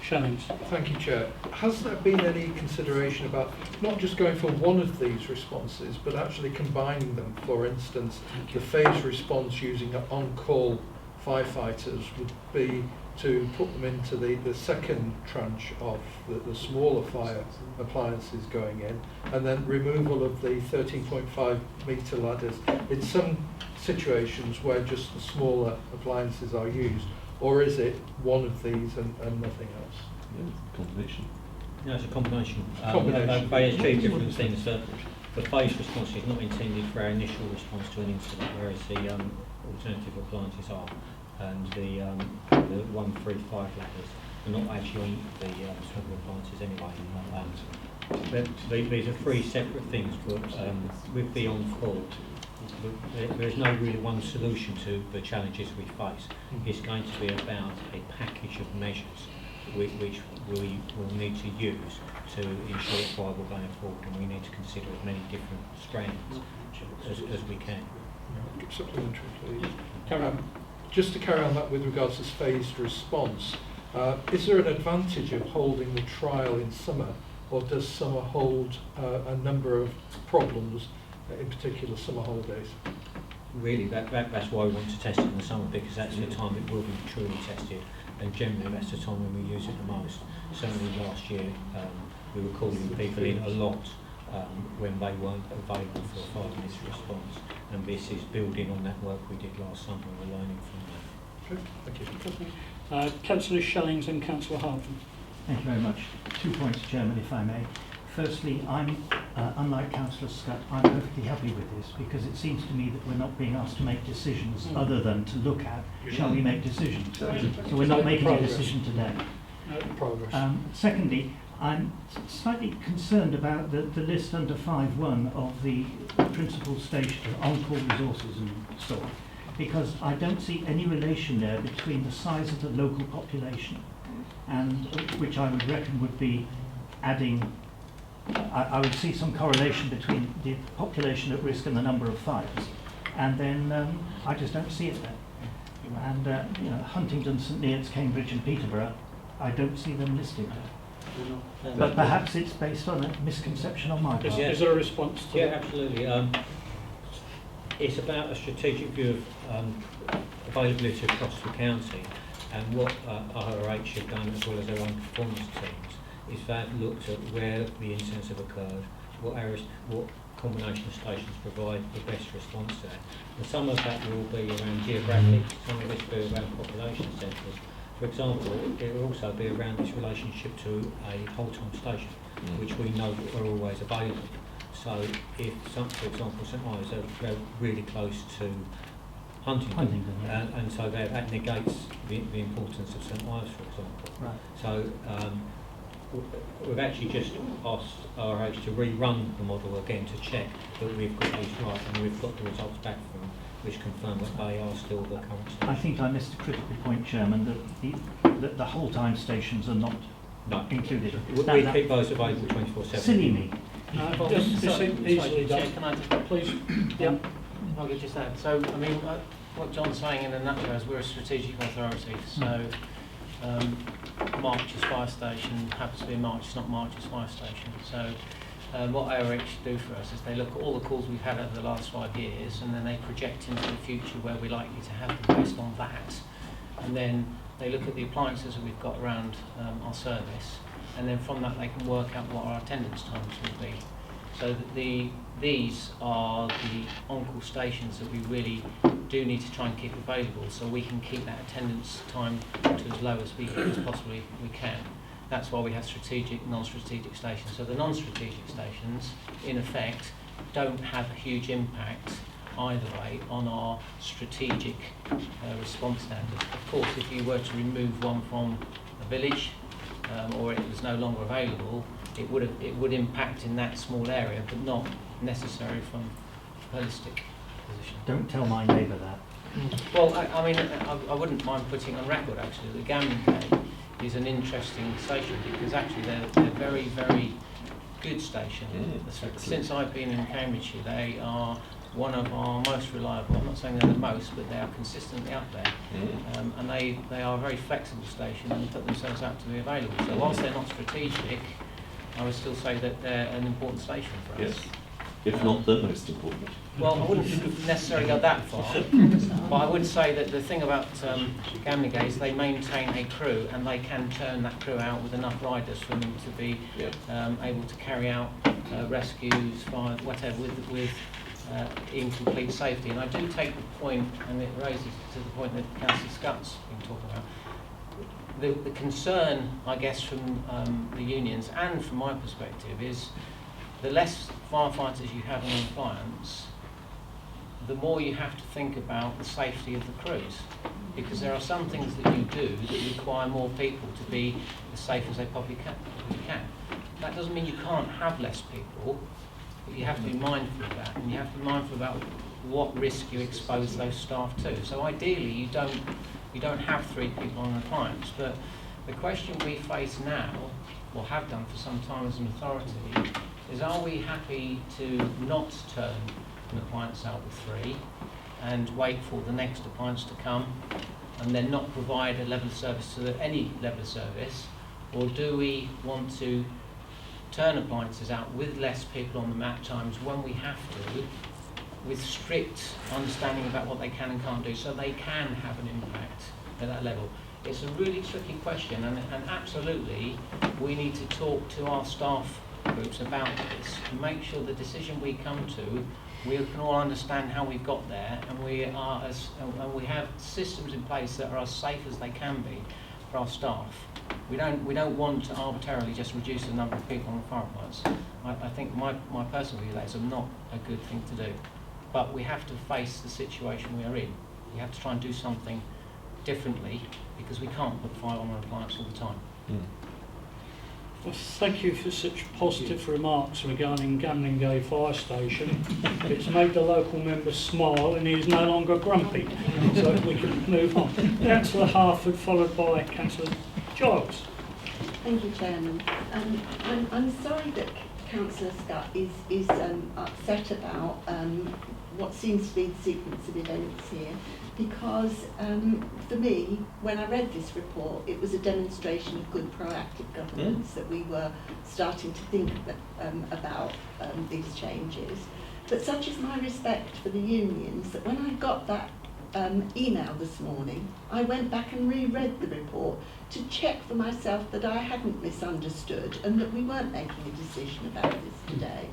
Shellings. Thank you, Chair. Has there been any consideration about not just going for one of these responses, but actually combining them? For instance, the phased response using on-call firefighters would be to put them into the second tranche of the smaller fire appliances going in, and then removal of the 13.5 metre ladders in some situations where just the smaller appliances are used, or is it one of these and nothing else? Yeah, combination. No, it's a combination. Combination. They achieve different things. The phase response is not intended for our initial response to an incident, whereas the alternative appliances are. And the 135 ladders are not actually on the smaller appliances anyway. These are three separate things, but with the on-call, there's no really one solution to the challenges we face. It's going to be about a package of measures which we will need to use to ensure it's viable going forward, and we need to consider as many different strands as we can. Supplementary, please. Just to carry on that with regards to phased response, is there an advantage of holding the trial in summer, or does summer hold a number of problems, in particular summer holidays? Really, that's why we want to test it in the summer, because that's the time it will be truly tested, and generally that's the time when we use it the most. Certainly last year we were calling people in a lot when they weren't available for a 5 minutes response, and this is building on that work we did last summer and we're learning from that. Thank you. Councillor Shellings and Councillor Harton. Thank you very much. 2 points, Chairman, if I may. Firstly, I'm, unlike Councillor Scott, I'm perfectly happy with this, because it seems to me that we're not being asked to make decisions other than to look at, shall we make decisions? So we're not making a decision today. Progress. Secondly, I'm slightly concerned about the list under 5.1 of the principal station, on-call resources and so on, because I don't see any relation there between the size of the local population, and which I would reckon would be adding. I would see some correlation between the population at risk and the number of fires, and then I just don't see it there. And you know, Huntingdon, St Neots, Cambridge and Peterborough, I don't see them listed there. But perhaps it's based on a misconception on my part. Is there a response to that? Absolutely. It's about a strategic view of availability across the county, and what RRH have done, as well as their own performance teams, is they've looked at where the incidents have occurred, what areas, what combination of stations provide the best response there. And some of that will be around geographic, some of it will be around population centres. For example, it will also be around this relationship to a whole-time station, which we know are always available. So if, for example, St Ives are really close to Huntingdon, and so that negates the importance of St Ives, for example. Right. So we've actually just asked RH to rerun the model again to check that we've got these right, and we've got the results back from them, which confirm that they are still the current stations. I think I missed a critical point, Chairman, that the whole time stations are not included. We keep those available 24/7. Silly me. Easily done. Can I just, please? Yep. If I could just add. So, I mean, what John's saying in a nutshell is we're a strategic authority. So, March's fire station happens to be March, it's not March's fire station. So, what ARH do for us is they look at all the calls we've had over the last 5 years, and then they project into the future where we're likely to have them based on that. And then they look at the appliances that we've got around our service, and then from that they can work out what our attendance times will be. So that these are the on-call stations that we really do need to try and keep available, so we can keep that attendance time to as low as possibly we can. That's why we have strategic, non-strategic stations. So the non-strategic stations, in effect, don't have a huge impact either way on our strategic response standards. Of course, if you were to remove one from a village, or it was no longer available, it would impact in that small area, but not necessary from a holistic position. Don't tell my neighbour that. Well, I mean, I wouldn't mind putting on record actually that Gamlingay is an interesting station, because actually they're very, very good station. Since I've been in Cambridgeshire, they are one of our most reliable. I'm not saying they're the most, but they are consistently up there. And they are a very flexible station and put themselves out to be available. So whilst they're not strategic, I would still say that they're an important station for us. Yes, if not the most important. Well, I wouldn't necessarily go that far, but I would say that the thing about Gamlingay is they maintain a crew, and they can turn that crew out with enough riders for them to be able to carry out rescues, fire, whatever, with in complete safety. And I do take the point, and it raises to the point that Councillor Scott's been talking about. The concern, I guess, from the unions and from my perspective is the less firefighters you have in compliance, the more you have to think about the safety of the crews, because there are some things that you do that require more people to be as safe as they probably can. that doesn't mean you can't have less people, but you have to be mindful of that, and you have to be mindful about what risk you expose those staff to. So ideally, you don't have 3 people on an appliance, but the question we face now, or have done for some time as an authority, is are we happy to not turn an appliance out with 3 and wait for the next appliance to come and then not provide a level of service to any level of service, or do we want to turn appliances out with less people on the mat times when we have to, with strict understanding about what they can and can't do, so they can have an impact at that level? It's a really tricky question, and absolutely we need to talk to our staff groups about this and make sure the decision we come to, we can all understand how we've got there, and we have systems in place that are as safe as they can be for our staff. We don't want to arbitrarily just reduce the number of people on the fire appliance. I think my personal view that is not a good thing to do. But we have to face the situation we are in. We have to try and do something differently, because we can't put fire on an appliance all the time. Well, thank you for such positive remarks regarding Gamlingay Fire Station. It's made the local member smile, and he is no longer grumpy. So we can move on. Councillor Harford, followed by Councillor Giles. Thank you, Chairman. I'm sorry that Councillor Scott is upset about what seems to be the sequence of events here, because for me, when I read this report, it was a demonstration of good proactive governance that we were starting to think about these changes. But such is my respect for the unions that when I got that email this morning, I went back and reread the report to check for myself that I hadn't misunderstood and that we weren't making a decision about this today.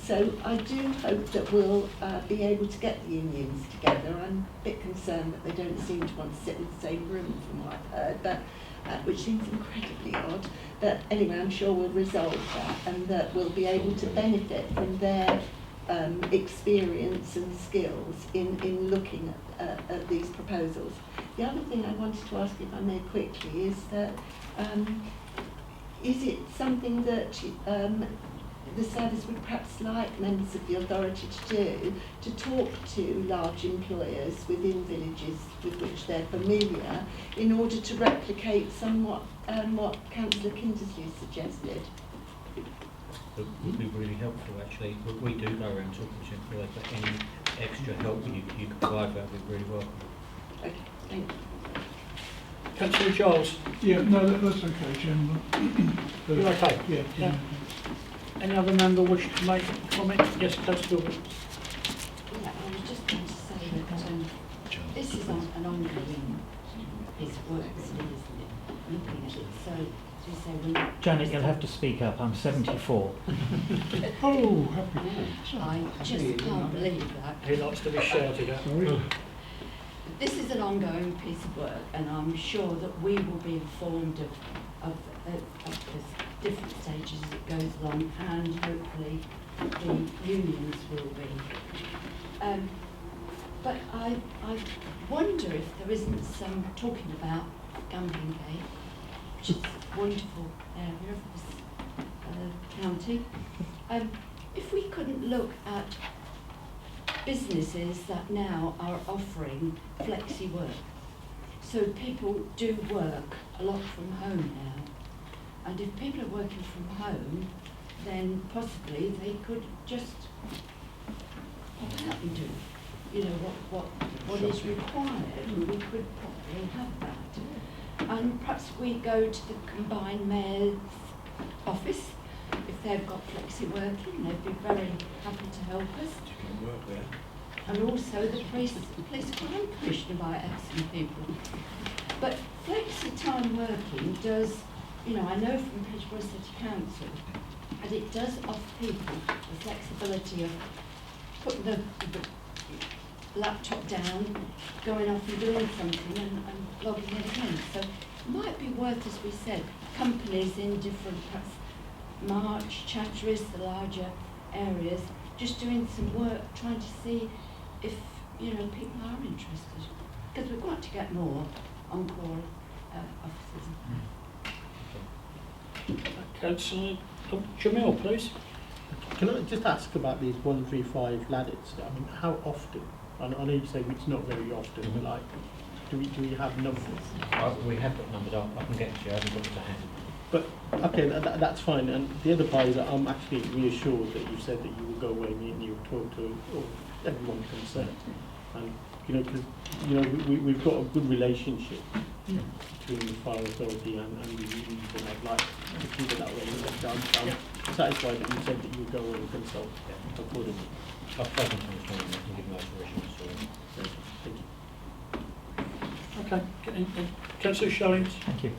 So I do hope that we'll be able to get the unions together. I'm a bit concerned that they don't seem to want to sit in the same room from what I've heard, but which seems incredibly odd. But anyway, I'm sure we'll resolve that, and that we'll be able to benefit from their experience and skills in looking at these proposals. The other thing I wanted to ask, if I may quickly, is that is it something that the service would perhaps like members of the authority to do, to talk to large employers within villages with which they're familiar, in order to replicate somewhat what Councillor Kindersley suggested? It would be really helpful, actually. We do go around talking to employers, but any extra help you could provide, that would be really welcome. Okay, thank you. Councillor Giles. Yeah, no, that's okay, Chairman. You're okay? Yeah. Yeah. Any other member wish to make a comment? Yes, Councillor Gilbert. Yeah, I was just going to say that this is an ongoing piece of work, isn't it? Looking at it, so as you say, when Janet, you'll have to speak up. I'm 74. Oh, happy. I just can't believe that. He likes to be shouted at. This is an ongoing piece of work, and I'm sure that we will be informed of the different stages as it goes along, and hopefully the unions will be. But I wonder if there isn't some talking about Gamlingay, which is a wonderful area of this county. If we couldn't look at businesses that now are offering flexi work. So people do work a lot from home now. And if people are working from home, then possibly they could just pop out and do, what is required. We could probably have that. And perhaps we go to the combined mayor's office. If they've got flexi working, they'd be very happy to help us. You can work there. And also the police crime commissioner might have some people. But flexi time working does, I know from Peterborough City Council, and it does offer people the flexibility of putting the laptop down, going off and doing something and logging in again. So it might be worth, as we said, companies in different, perhaps March, Chatteris, the larger areas, just doing some work, trying to see if people are interested, because we've got to get more on-call officers. Councillor Jamil, please. Can I just ask about these 135 ladders? I mean, how often? I know you say it's not very often, but like, do we have numbers? We have got numbers up. I can get to you. I haven't got it to hand. But okay, that's fine. And the other part is that I'm actually reassured that you said that you will go away and you will talk to everyone concerned. And because we've got a good relationship between the fire authority and the unions, and I'd like to keep it that way. I'm satisfied that you said that you would go away and consult accordingly. I've spoken to this morning. I can give those reassurance. Thank you. Okay. Councillor Shillings. Thank you.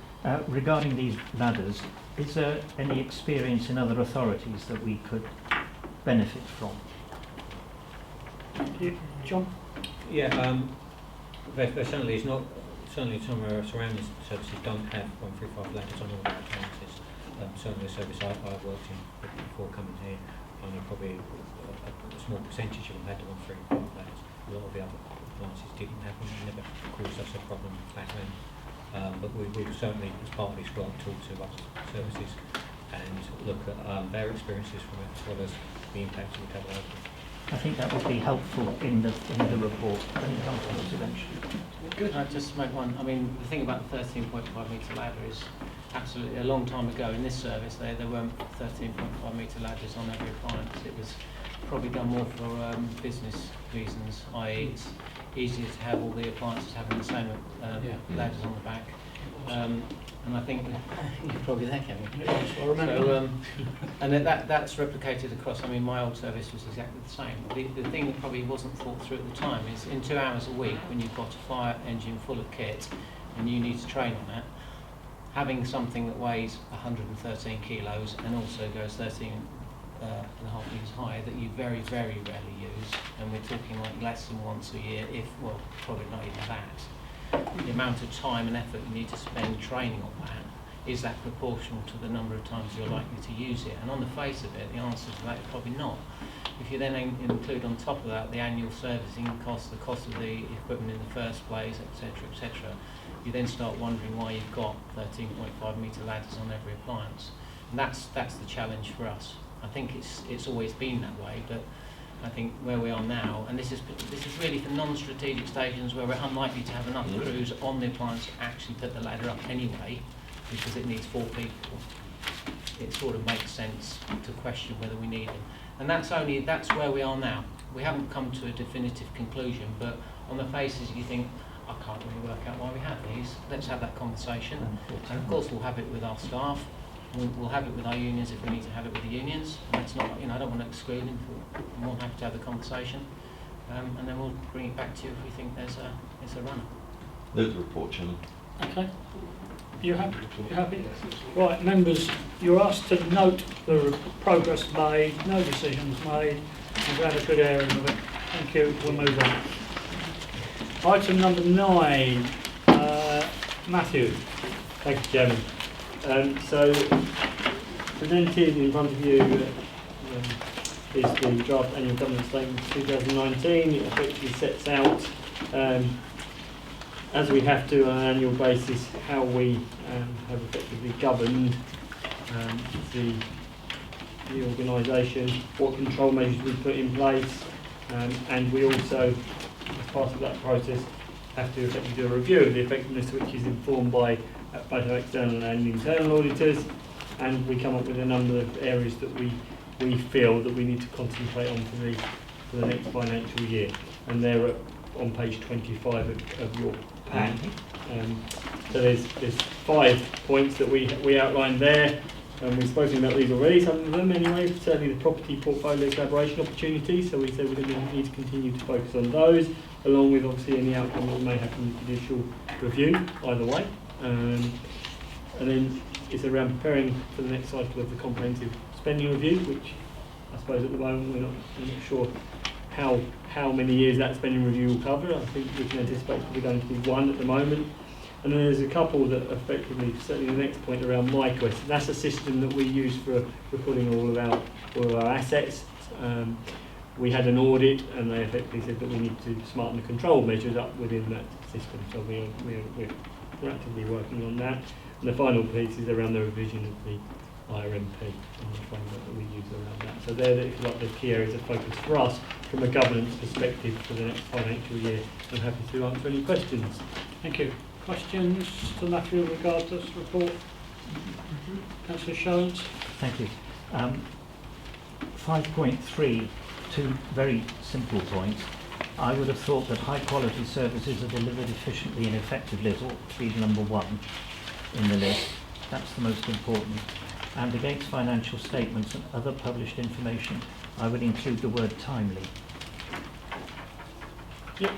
Regarding these ladders, is there any experience in other authorities that we could benefit from? John? Yeah, there certainly is not. Certainly, some of our surrounding services don't have 135 ladders on all their appliances. Certainly, the service I've worked in before coming here, only probably a small percentage of them had the 135 ladders. A lot of the other appliances didn't have them. It never caused us a problem back then. But we've certainly, as part of this work, talk to other services and look at their experiences from it, as well as the impact it would have on them. I think that would be helpful in the report when it comes to this eventually. Good. I'd just make one. I mean, the thing about the 13.5 metre ladder is absolutely a long time ago in this service there weren't 13.5 metre ladders on every appliance. It was probably done more for business reasons, i.e. it's easier to have all the appliances having the same ladders on the back. And I think you're probably there, Kevin. I remember. So, and that's replicated across. I mean, my old service was exactly the same. The thing that probably wasn't thought through at the time is in 2 hours a week, when you've got a fire engine full of kit and you need to train on that, having something that weighs 113 kilos and also goes 13 and a half metres high that you very, very rarely use, and we're talking like less than once a year, well, probably not even that. The amount of time and effort you need to spend training on that, is that proportional to the number of times you're likely to use it? And on the face of it, the answer to that is probably not. If you then include on top of that the annual servicing cost, the cost of the equipment in the first place, etc., you then start wondering why you've got 13.5 metre ladders on every appliance. And that's the challenge for us. I think it's always been that way, but I think where we are now, and this is really for non-strategic stations where we're unlikely to have enough crews on the appliance to actually put the ladder up anyway, because it needs 4 people. It sort of makes sense to question whether we need them. And that's where we are now. We haven't come to a definitive conclusion, but on the faces you think, I can't really work out why we have these. Let's have that conversation. And of course we'll have it with our staff. We'll have it with our unions if we need to have it with the unions. And it's not, I don't want to exclude them. I'm more happy to have the conversation. And then we'll bring it back to you if we think there's a runner. There's the report, Chairman. Okay. You happy? Right, members, you're asked to note the progress made, no decisions made. We've had a good airing of it. Thank you. We'll move on. Item number 9, Matthew. Thank you, Chairman. So, presented in front of you is the draft annual government statement for 2019. It effectively sets out, as we have to on an annual basis, how we have effectively governed the organisation, what control measures we put in place, and we also, as part of that process, have to effectively do a review of the effectiveness, which is informed by both our external and internal auditors, and we come up with a number of areas that we feel that we need to concentrate on for the next financial year, and they're on page 25 of your pack. So there's 5 points that we outlined there, and we've spoken about these already, some of them anyway. Certainly the property portfolio collaboration opportunities, so we said we're going to need to continue to focus on those, along with obviously any outcome that we may have from the judicial review, either way. And then it's around preparing for the next cycle of the comprehensive spending review, which I suppose at the moment we're not sure how many years that spending review will cover. I think we can anticipate we're going to be 1 at the moment. And then there's a couple that effectively, certainly the next point around MyQuest. That's a system that we use for recording all of our assets. We had an audit and they effectively said that we need to smarten the control measures up within that system. So we're actively working on that. And the final piece is around the revision of the IRMP and the framework that we use around that. So they're, if you like, the key areas of focus for us from a governance perspective for the next financial year. I'm happy to answer any questions. Thank you. Questions to Matthew with regard to this report? Councillor Showens? Thank you. 5.3, two very simple points. I would have thought that high quality services are delivered efficiently and effectively as ought to be number one in the list. That's the most important. And against financial statements and other published information, I would include the word timely. Yep.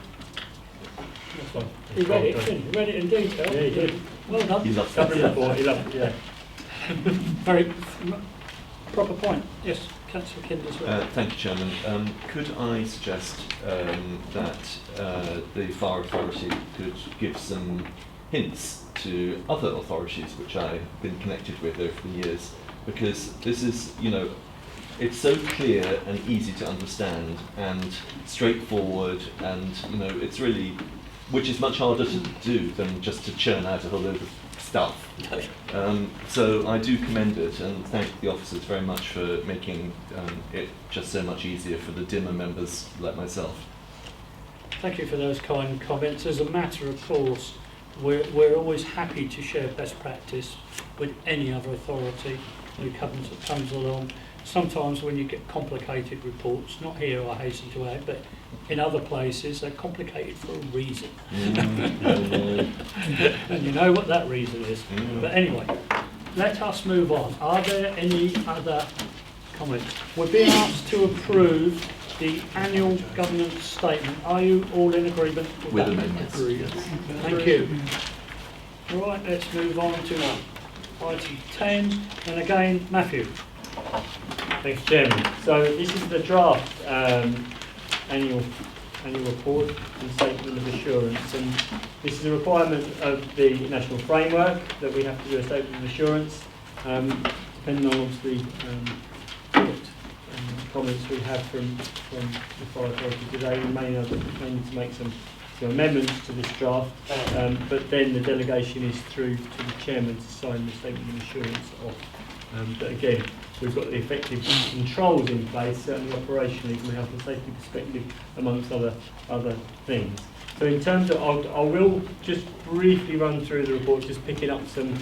That's fine. He read it, didn't he? He read it in detail. Yeah, he did. Well done. He loves that report. He loves it, yeah. Very proper point. Yes, Councillor Kind as well. Thank you, Chairman. Could I suggest that the Fire Authority could give some hints to other authorities which I've been connected with over the years, because this is, you know, it's so clear and easy to understand and straightforward, and you know, it's really, which is much harder to do than just to churn out a whole load of stuff. So I do commend it and thank the officers very much for making it just so much easier for the dimmer members like myself. Thank you for those kind comments. As a matter of course, we're always happy to share best practice with any other authority who comes along. Sometimes when you get complicated reports, not here I hasten to add, but in other places, they're complicated for a reason. And you know what that reason is. But anyway, let us move on. Are there any other comments? We're being asked to approve the annual governance statement. Are you all in agreement with that? Amendments. Thank you. All right, let's move on to item 10. And again, Matthew. Thanks, Chairman. So this is the draft annual report and statement of assurance, and this is a requirement of the national framework that we have to do a statement of assurance, depending on obviously what comments we have from the Fire Authority today. We may need to make some amendments to this draft, but then the delegation is through to the chairman to sign the statement of assurance off. But again, we've got the effective controls in place, certainly operationally from a health and safety perspective, amongst other things. So in terms of, I will just briefly run through the report, just picking up some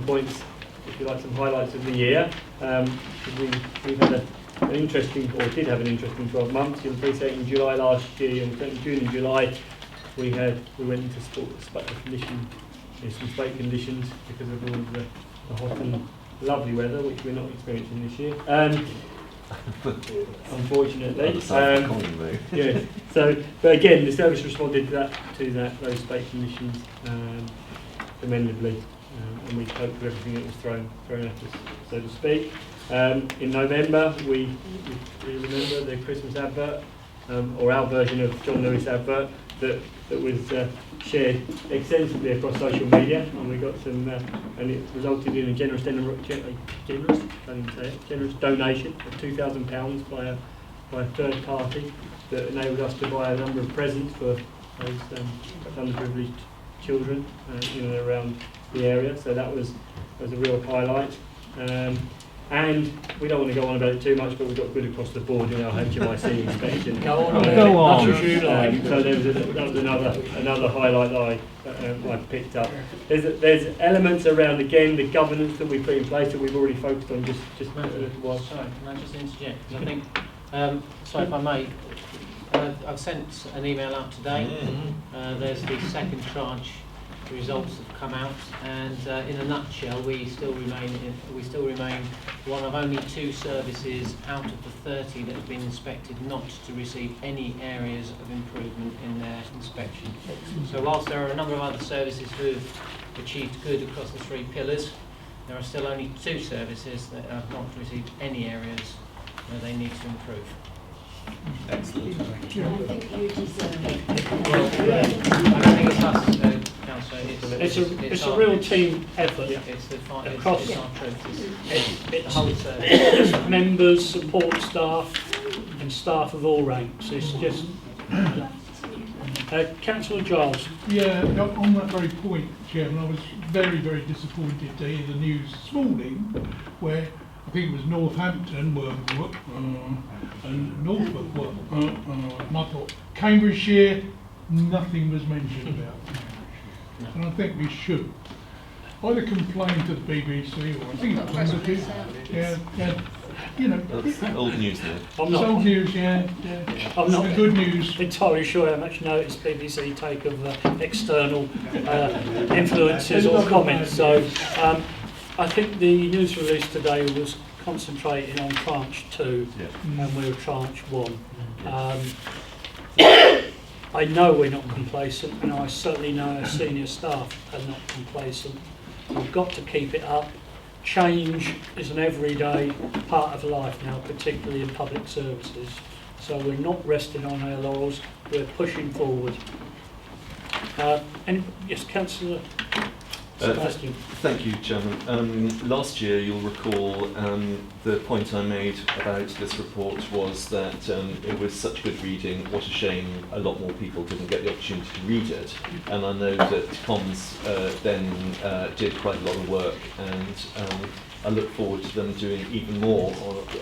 points, if you like, some highlights of the year. We've had an interesting, or did have an interesting 12 months. You'll appreciate in July last year, in June and July, we went into spate conditions because of all the hot and lovely weather, which we're not experiencing this year, unfortunately. Yeah. So, but again, the service responded to those spate conditions commendably, and we coped with everything that was thrown at us, so to speak. In November, we remember the Christmas advert, or our version of John Lewis advert that was shared extensively across social media, and we got some, and it resulted in a generous donation of £2,000 by a third party that enabled us to buy a number of presents for those underprivileged children in and around the area. So that was a real highlight. And we don't want to go on about it too much, but we got good across the board in our HMIC inspection. Go on. Go Much as you like. So that was another highlight that I picked up. There's elements around, again, the governance that we put in place that we've already focused on just a little while. Sorry, can I just interject? I think, sorry if I may, I've sent an email out today. There's the second tranche. The results have come out, and in a nutshell, we still remain one of only 2 services out of the 30 that have been inspected not to receive any areas of improvement in their inspection. So whilst there are a number of other services who have achieved good across the 3 pillars, there are still only 2 services that have not received any areas where they need to improve. Excellent. I think you deserve it. Well, I don't think it's us, Councillor. It's a real team effort. It's our truth. It's the whole service. Members, support staff, and staff of all ranks. It's just Councillor Giles. Yeah, on that very point, Chairman, I was very, very disappointed to hear the news this morning where I think it was Northampton were and Norfolk were and I thought Cambridgeshire, nothing was mentioned about Cambridgeshire. And I think we should either complain to the BBC or I think it's on the BBC. Yeah. You know, That's old news now. I'm not. It's old news, yeah. I'm not good news. entirely sure how much notice BBC take of external influences or comments. So I think the news release today was concentrating on tranche 2 and we're tranche 1. I know we're not complacent and I certainly know our senior staff are not complacent. We've got to keep it up. Change is an everyday part of life now, particularly in public services. So we're not resting on our laurels, we're pushing forward. Yes, Councillor Sebastian. Thank you, Chairman. Last year, you'll recall the point I made about this report was that it was such good reading. What a shame a lot more people didn't get the opportunity to read it. And I know that Comms then did quite a lot of work, and I look forward to them doing even more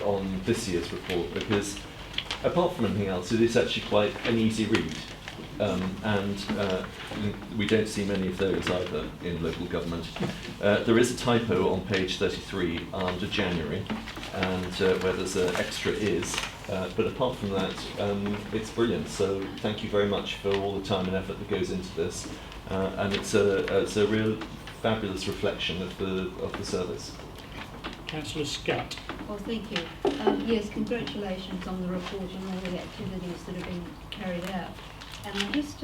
on this year's report, because apart from anything else, it is actually quite an easy read. And we don't see many of those either in local government. There is a typo on page 33 under January, and where there's an extra is, but apart from that, it's brilliant. So thank you very much for all the time and effort that goes into this, and it's a real fabulous reflection of the service. Councillor Scatt. Well, thank you. Yes, congratulations on the report and all the activities that have been carried out. And I'm just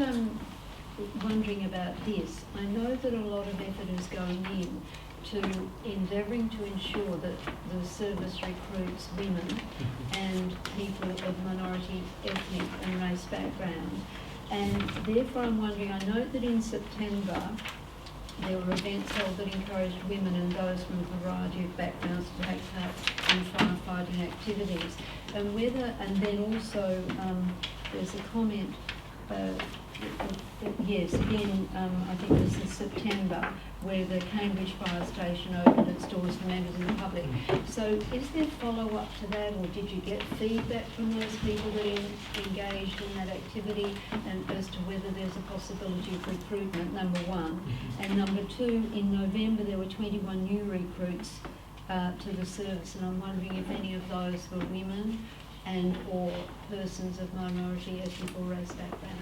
wondering about this. I know that a lot of effort is going in to endeavouring to ensure that the service recruits women and people of minority ethnic and race background. And therefore I'm wondering, I note that in September there were events held that encouraged women and those from a variety of backgrounds to take part in firefighting activities. And then also there's a comment yes, in I think this is September, where the Cambridge Fire Station opened its doors to members of the public. So is there follow-up to that, or did you get feedback from those people that engaged in that activity, and as to whether there's a possibility of recruitment, number one? And number two, in November there were 21 new recruits to the service, and I'm wondering if any of those were women and or persons of minority ethnic or race background.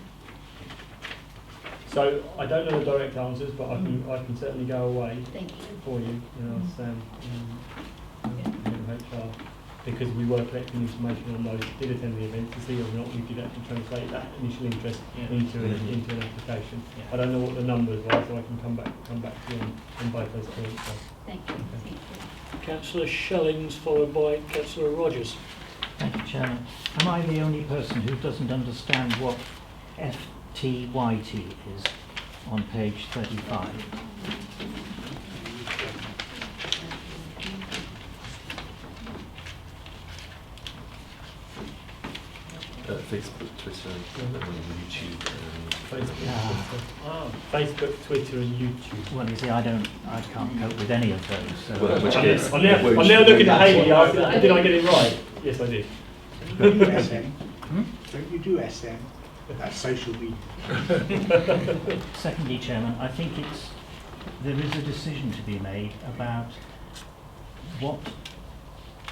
So I don't know the direct answers, but I can certainly go away for you. HR, because we were collecting information on those who did attend the event to see whether or not we could actually translate that initial interest into an application. I don't know what the numbers are, so I can come back to you on both those points. So. Thank you. Okay. Councillor Shellings, followed by Councillor Rogers. Thank you, Chairman. Am I the only person who doesn't understand what FTYT is on page 35? Facebook, Twitter, YouTube, Facebook, Twitter, and YouTube. Well, you see, I can't cope with any of those. So well, which case, I'm now looking at Hayley. Did I get it right? Yes, I did. SM. Don't you do SM? That's social media. Secondly, Chairman, I think there is a decision to be made about what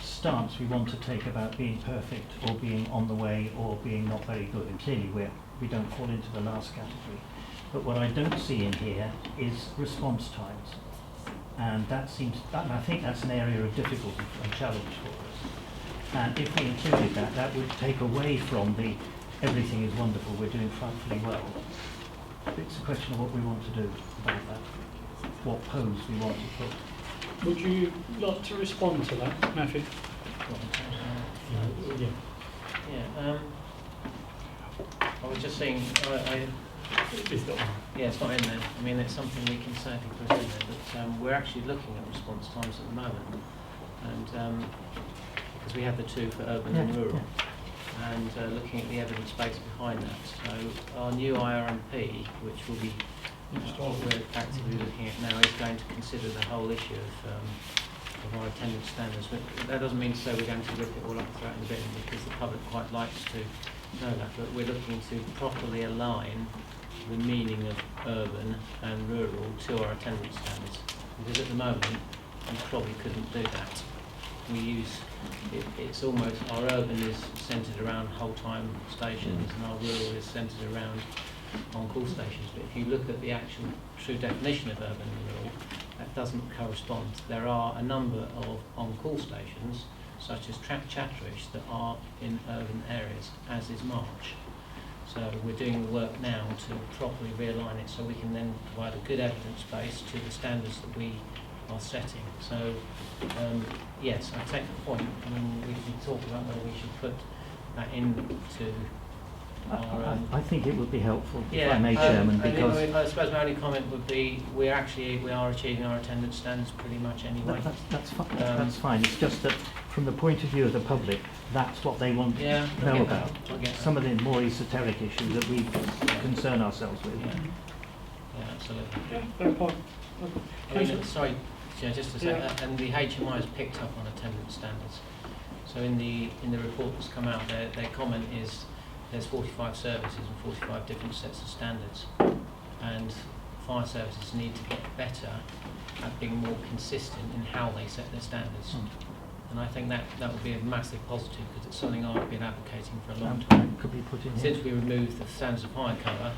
stance we want to take about being perfect or being on the way or being not very good. And clearly we don't fall into the last category. But what I don't see in here is response times. And I think that's an area of difficulty and challenge for us. And if we included that, that would take away from the everything is wonderful, we're doing frightfully well. It's a question of what we want to do about that, what pose we want to put. Would you like to respond to that, Matthew? I was just saying, it's not in there. I mean, it's something we can certainly put in there, but we're actually looking at response times at the moment, and because we have the two for urban and rural. and looking at the evidence base behind that. So our new IRMP, which will be we're actively looking at now, is going to consider the whole issue of our attendance standards. But that doesn't mean to say we're going to rip it all up and throw it in the bin, because the public quite likes to know that. But we're looking to properly align the meaning of urban and rural to our attendance standards, because at the moment we probably couldn't do that. We use it's almost, our urban is centred around whole time stations and our rural is centred around on-call stations. But if you look at the actual true definition of urban and rural, that doesn't correspond. There are a number of on-call stations, such as Chatterish, that are in urban areas, as is March. So we're doing the work now to properly realign it so we can then provide a good evidence base to the standards that we are setting. So yes, I take the point. I mean, we can talk about whether we should put that into our... I think it would be helpful, if yeah, I may, Chairman, I because... I suppose my only comment would be we are achieving our attendance standards pretty much anyway. That's fine. It's just that from the point of view of the public, that's what they want to know about. Some of the more esoteric issues that we concern ourselves with. Yeah, absolutely. Yeah, fair point. I mean, sorry, just to say that, and the HMI has picked up on attendance standards. So in the report that's come out, their comment is there's 45 services and 45 different sets of standards, and fire services need to get better at being more consistent in how they set their standards. And I think that would be a massive positive, because it's something I've been advocating for a long time. Could be put in Since here. we removed the standards of hire cover,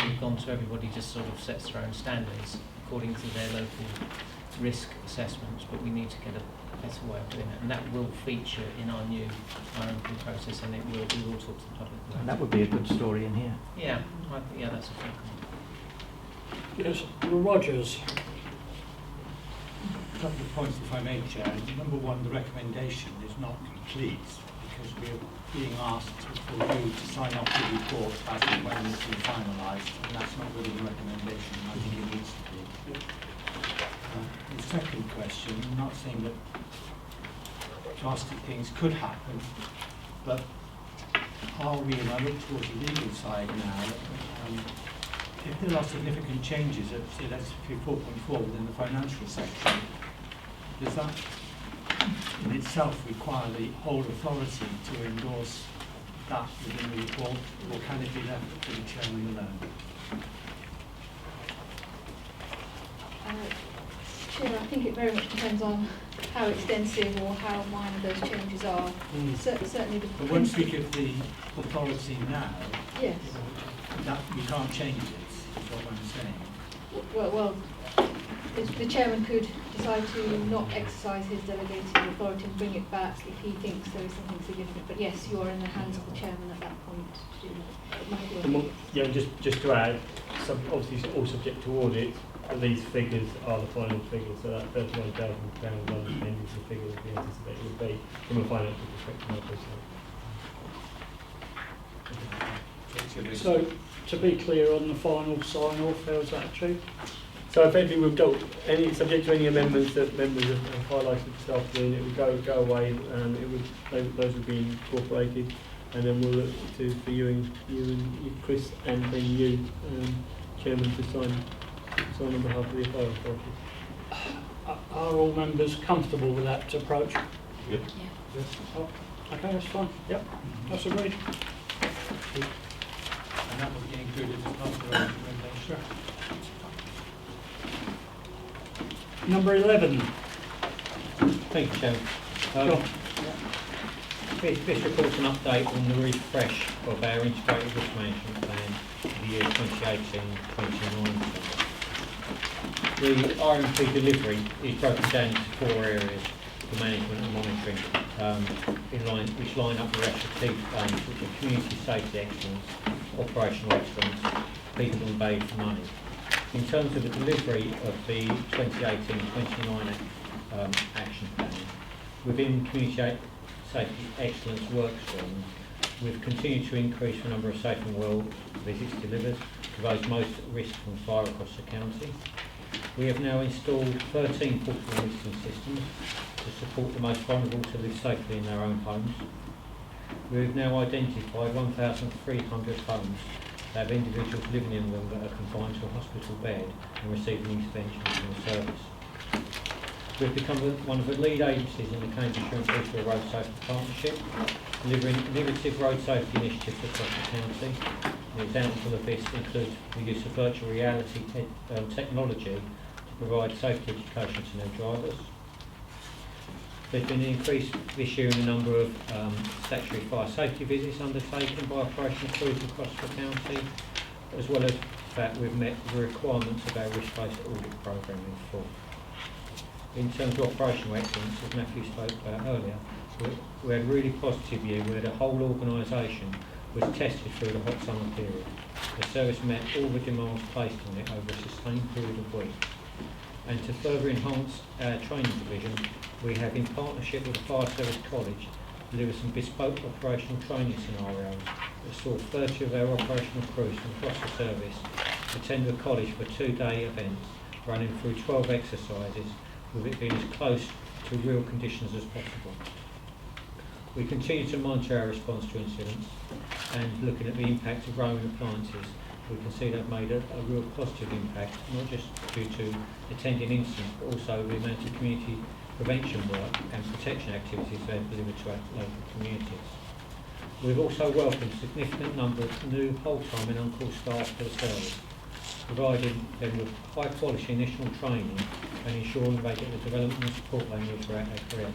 we've gone to everybody just sort of sets their own standards according to their local risk assessments, but we need to get a better way of doing it, and that will feature in our new IRMP process, and we will talk to the public about And that would be a good story in here. Yeah, yeah, that's a fair comment. Yes, Rogers. A couple of points, if I may, Chair. Number one, the recommendation is not complete, because we're being asked for you to sign off the report as and when it's been finalised, and that's not really the recommendation. I think it needs to be. The second question, I'm not saying that drastic things could happen, but are we, and I look towards the legal side now, if there are significant changes at, say, let's say 4.4 within the financial section, does that in itself require the whole authority to endorse that within the report, or can it be left to the chairman alone? Chair, I think it very much depends on how extensive or how minor those changes are. Certainly the... But once we give the authority now, yes, that we can't change it, is what I'm saying. Well, the chairman could decide to not exercise his delegated authority and bring it back if he thinks there is something significant. But yes, you are in the hands of the chairman at that point to do that. It might be Yeah, just to add, obviously it's all subject to audit, but these figures are the final figures, so that £31,000 underpins the figure that we anticipate it would be from a financial perspective, obviously. So, to be clear on the final sign-off, how's that achieved? So effectively we've got any, subject to any amendments that members have highlighted this afternoon, it would go away, those would be incorporated, and then we'll look for you and Chris, and then you, Chairman, to sign on behalf of the fire authority. Are all members comfortable with that approach? Yep. Yes. Oh, okay, that's fine. Yep, that's agreed. And that will be included as part of the recommendation. Number 11. Thank you, Chairman. Sure. This report's an update on the refresh of our integrated risk management plan for the year 2018-2019. The RMP delivery is broken down into 4 areas for management and monitoring, which line up the strategic aims, which are community safety excellence, operational excellence, people and value for money. In terms of the delivery of the 2018-2019 action plan, within community safety excellence work stream, we've continued to increase the number of safe and well visits delivered to those most at risk from fire across the county. We have now installed 13 portable listening systems to support the most vulnerable to live safely in their own homes. We've now identified 1,300 homes that have individuals living in them that are confined to a hospital bed and receiving intervention from the service. We've become one of the lead agencies in the Cambridgeshire and Peterborough Road Safety Partnership, delivering innovative road safety initiatives across the county. An example of this includes the use of virtual reality technology to provide safety education to new drivers. There's been an increase this year in the number of statutory fire safety visits undertaken by operational crews across the county, as well as the fact we've met the requirements of our risk-based audit programme in full. In terms of operational excellence, as Matthew spoke about earlier, we had a really positive view where the whole organisation was tested through the hot summer period. The service met all the demands placed on it over a sustained period of weeks. And to further enhance our training division, we have, in partnership with the Fire Service College, delivered some bespoke operational training scenarios that saw 30 of our operational crews from across the service attend the college for 2-day events running through 12 exercises, with it being as close to real conditions as possible. We continue to monitor our response to incidents, and looking at the impact of growing appliances, we can see they've made a real positive impact, not just due to attending incidents, but also the amount of community prevention work and protection activities they've delivered to our local communities. We've also welcomed a significant number of new whole-time and on-call staff to the service, providing them with high-quality initial training and ensuring they get the development and support they need throughout their career.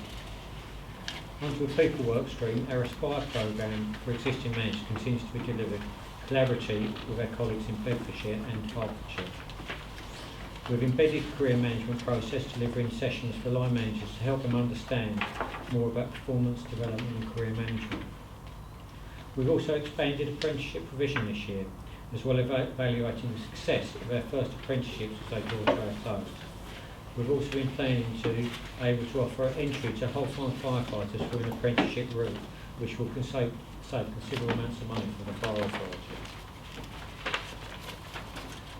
Onto the people work stream, our Aspire programme for existing managers continues to be delivered collaboratively with our colleagues in Bedfordshire and Hertfordshire. We've embedded a career management process, delivering sessions for line managers to help them understand more about performance development and career management. We've also expanded apprenticeship provision this year, as well as evaluating the success of our first apprenticeships as they draw to our close. We've also been planning to able to offer entry to whole-time firefighters through an apprenticeship route, which will save considerable amounts of money for the fire authority.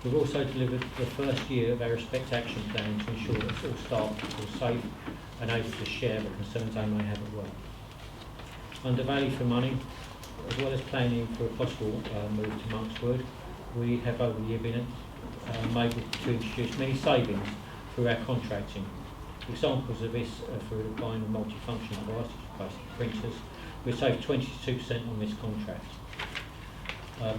We've also delivered the first year of our Respect Action Plan to ensure that all staff feel safe and able to share the concerns they may have at work. Under Value for Money, as well as planning for a possible move to Monkswood, we have over the year been able to introduce many savings through our contracting. Examples of this are through the buying of multifunctional devices, basically printers. We saved 22% on this contract.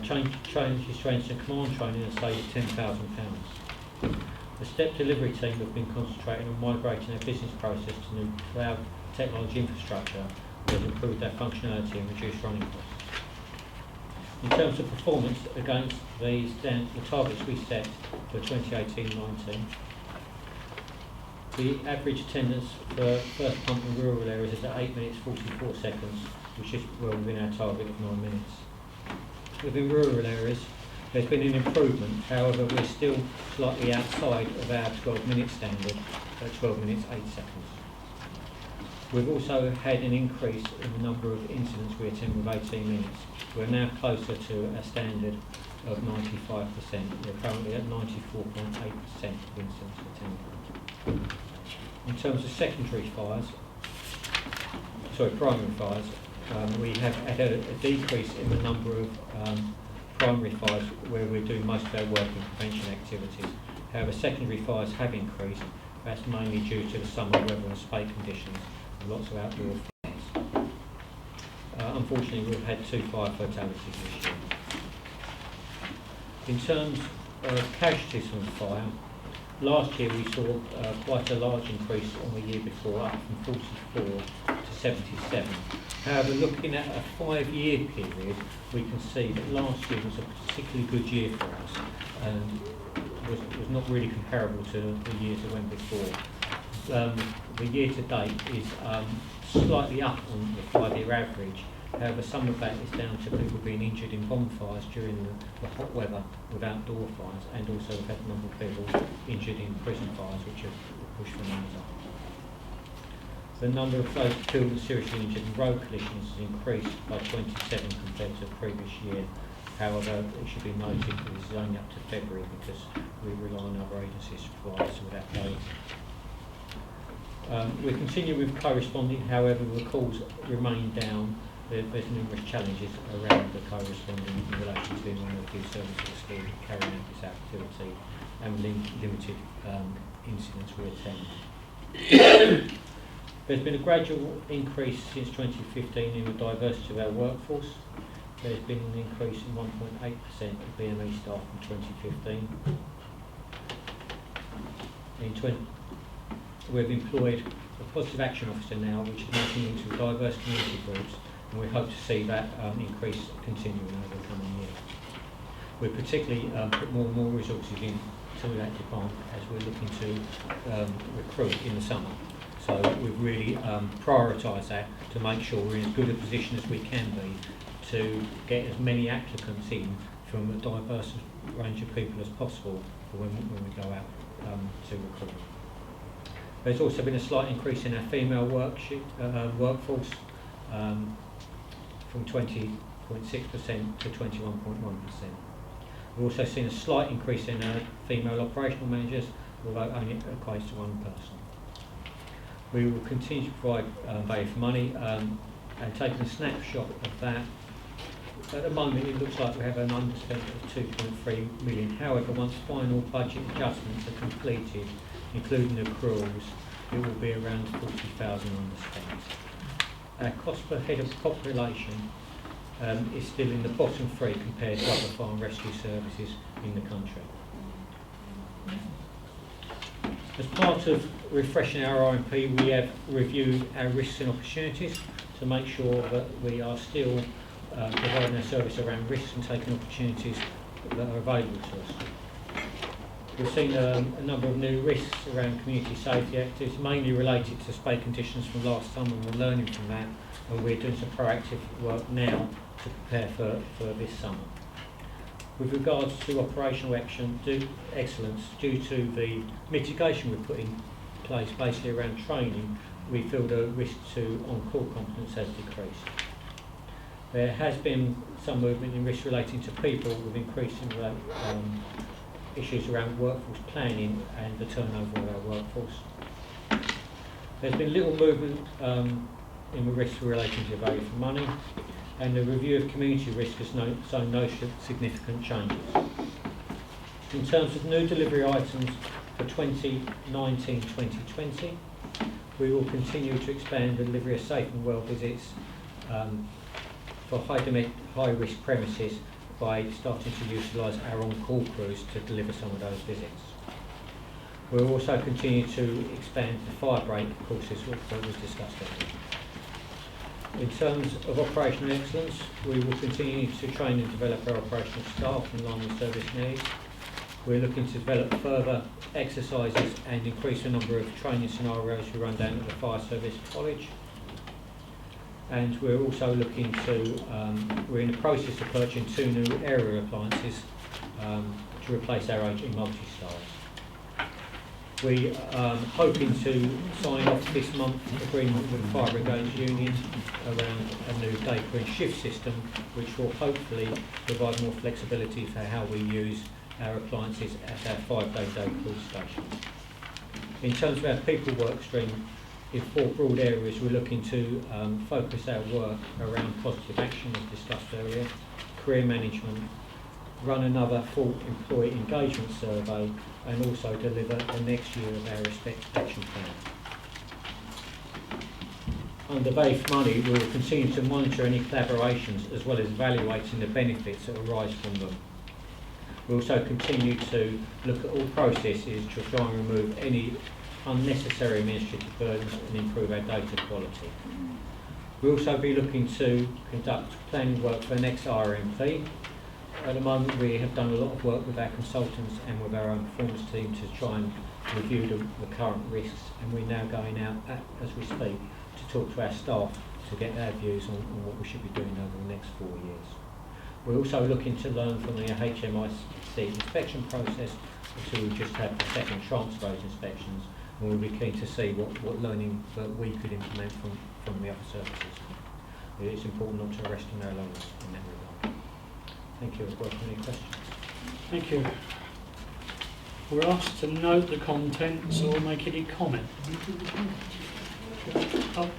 Changes to command training and saved £10,000. The STEP delivery team have been concentrating on migrating our business process to new cloud technology infrastructure that has improved our functionality and reduced running costs. In terms of performance against the targets we set for 2018-19, the average attendance for first pump in rural areas is at 8 minutes 44 seconds, which is well within our target of 9 minutes. Within rural areas, there's been an improvement, however we're still slightly outside of our 12-minute standard at 12 minutes 8 seconds. We've also had an increase in the number of incidents we attend with 18 minutes. We're now closer to a standard of 95%. We're currently at 94.8% of incidents attended. In terms of primary fires, we have had a decrease in the number of primary fires where we're doing most of our work in prevention activities. However, secondary fires have increased. That's mainly due to the summer weather and spate conditions and lots of outdoor fires. Unfortunately, we've had 2 fire fatalities this year. In terms of casualties from fire, last year we saw quite a large increase on the year before, up from 44 to 77. However, looking at a 5-year period, we can see that last year was a particularly good year for us and was not really comparable to the years that went before. The year to date is slightly up on the 5-year average. However, some of that is down to people being injured in bonfires during the hot weather with outdoor fires, and also we've had a number of people injured in prison fires, which have pushed the numbers up. The number of those killed and seriously injured in road collisions has increased by 27 compared to the previous year. However, it should be noted that this is only up to February because we rely on other agencies to provide us with that data. We continue with corresponding, however, the calls remain down there's numerous challenges around the co-responding in relation to minority services scheme carrying out this activity and limited incidents we attend. There's been a gradual increase since 2015 in the diversity of our workforce. There's been an increase in 1.8% of BME staff in 2015. We've employed a positive action officer now, which is making into diverse community groups, and we hope to see that increase continuing over the coming year. We've particularly put more and more resources into that department as we're looking to recruit in the summer. So we've really prioritised that to make sure we're in as good a position as we can be to get as many applicants in from a diverse range of people as possible for when we go out to recruit. There's also been a slight increase in our female workforce from 20.6% to 21.1%. We've also seen a slight increase in our female operational managers, although only equates to one person. We will continue to provide value for money, and taking a snapshot of that, at the moment it looks like we have an underspend of 2.3 million. However, once final budget adjustments are completed, including accruals, it will be around 40,000 underspent. Our cost per head of population is still in the bottom 3 compared to other fire and rescue services in the country. As part of refreshing our RMP, we have reviewed our risks and opportunities to make sure that we are still providing our service around risks and taking opportunities that are available to us. We've seen a number of new risks around community safety activities, mainly related to spate conditions from last summer, and we're learning from that, and we're doing some proactive work now to prepare for this summer. With regards to operational excellence, due to the mitigation we've put in place basically around training, we feel the risk to on-call competence has decreased. There has been some movement in risk relating to people with increasing issues around workforce planning and the turnover of our workforce. There's been little movement in the risks relating to value for money, and the review of community risk has shown no significant changes. In terms of new delivery items for 2019-2020, we will continue to expand the delivery of safe and well visits for high-risk premises by starting to utilise our on-call crews to deliver some of those visits. We'll also continue to expand the fire break courses that was discussed earlier. In terms of operational excellence, we will continue to train and develop our operational staff in line with service needs. We're looking to develop further exercises and increase the number of training scenarios we run down at the Fire Service College. And we're also looking to, we're in the process of purchasing 2 new aerial appliances to replace our aging multi-stars. We are hoping to sign off this month agreement with the Fire Brigades Union around a new day crew shift system, which will hopefully provide more flexibility for how we use our appliances at our 5-day day crew stations. In terms of our people work stream, in 4 broad areas, we're looking to focus our work around positive action, as discussed earlier, career management, run another full employee engagement survey, and also deliver the next year of our Respect Action Plan. Under value for money, we will continue to monitor any collaborations as well as evaluating the benefits that arise from them. We also continue to look at all processes to try and remove any unnecessary administrative burdens and improve our data quality. We'll also be looking to conduct planning work for the next RMP. At the moment, we have done a lot of work with our consultants and with our own performance team to try and review the current risks, and we're now going out, as we speak, to talk to our staff to get their views on what we should be doing over the next 4 years. We're also looking to learn from the HMIC inspection process, so we just had the second tranche of those inspections, and we'll be keen to see what learning that we could implement from the other services. It's important not to rest on our laurels in that regard. Thank you. Welcome any questions? Thank you. We're asked to note the contents or make any comment. Oh.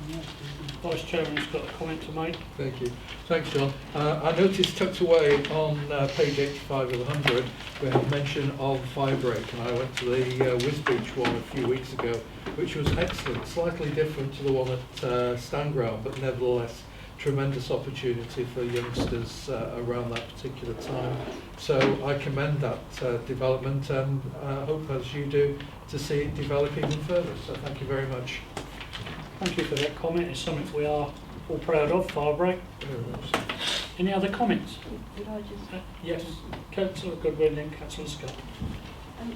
Vice Chairman's got a comment to make. Thank you. Thanks, John. I noticed tucked away on page 85 of 100, we have mention of fire break, and I went to the Wisbeach one a few weeks ago, which was excellent, slightly different to the one at Stanground, but nevertheless tremendous opportunity for youngsters around that particular time. So I commend that development, and hope, as you do, to see it develop even further. So thank you very much. Thank you for that comment. It's something we are all proud of, fire break. Any other comments? Could I just... Yes, Councillor Goodwin and Councillor Scott.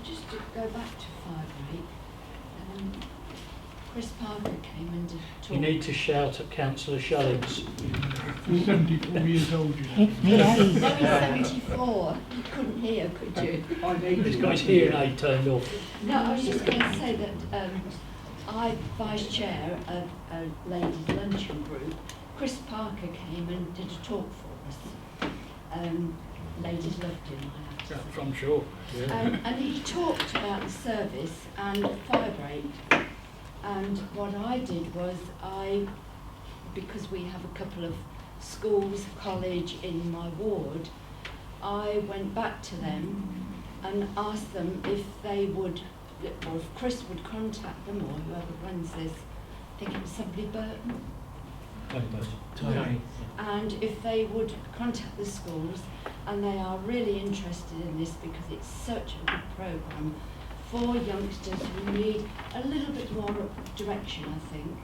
Just to go back to fire break, Chris Parker came and did a talk. You need to shout at Councillor Shallings. You're 74 years old, you know. No, he's 74. You couldn't hear, could you? He's got his hearing aid turned off. No, I was just going to say that I vice chair of a ladies' luncheon group. Chris Parker came and did a talk for us. Ladies loved him, I have to say. I'm sure. Yeah. And he talked about the service and fire break. And what I did was because we have a couple of schools, college in my ward, I went back to them and asked them if they would, or if Chris would contact them, or whoever runs this, I think it was somebody Burton. Tony. And if they would contact the schools, and they are really interested in this because it's such a good programme for youngsters who need a little bit more direction, I think.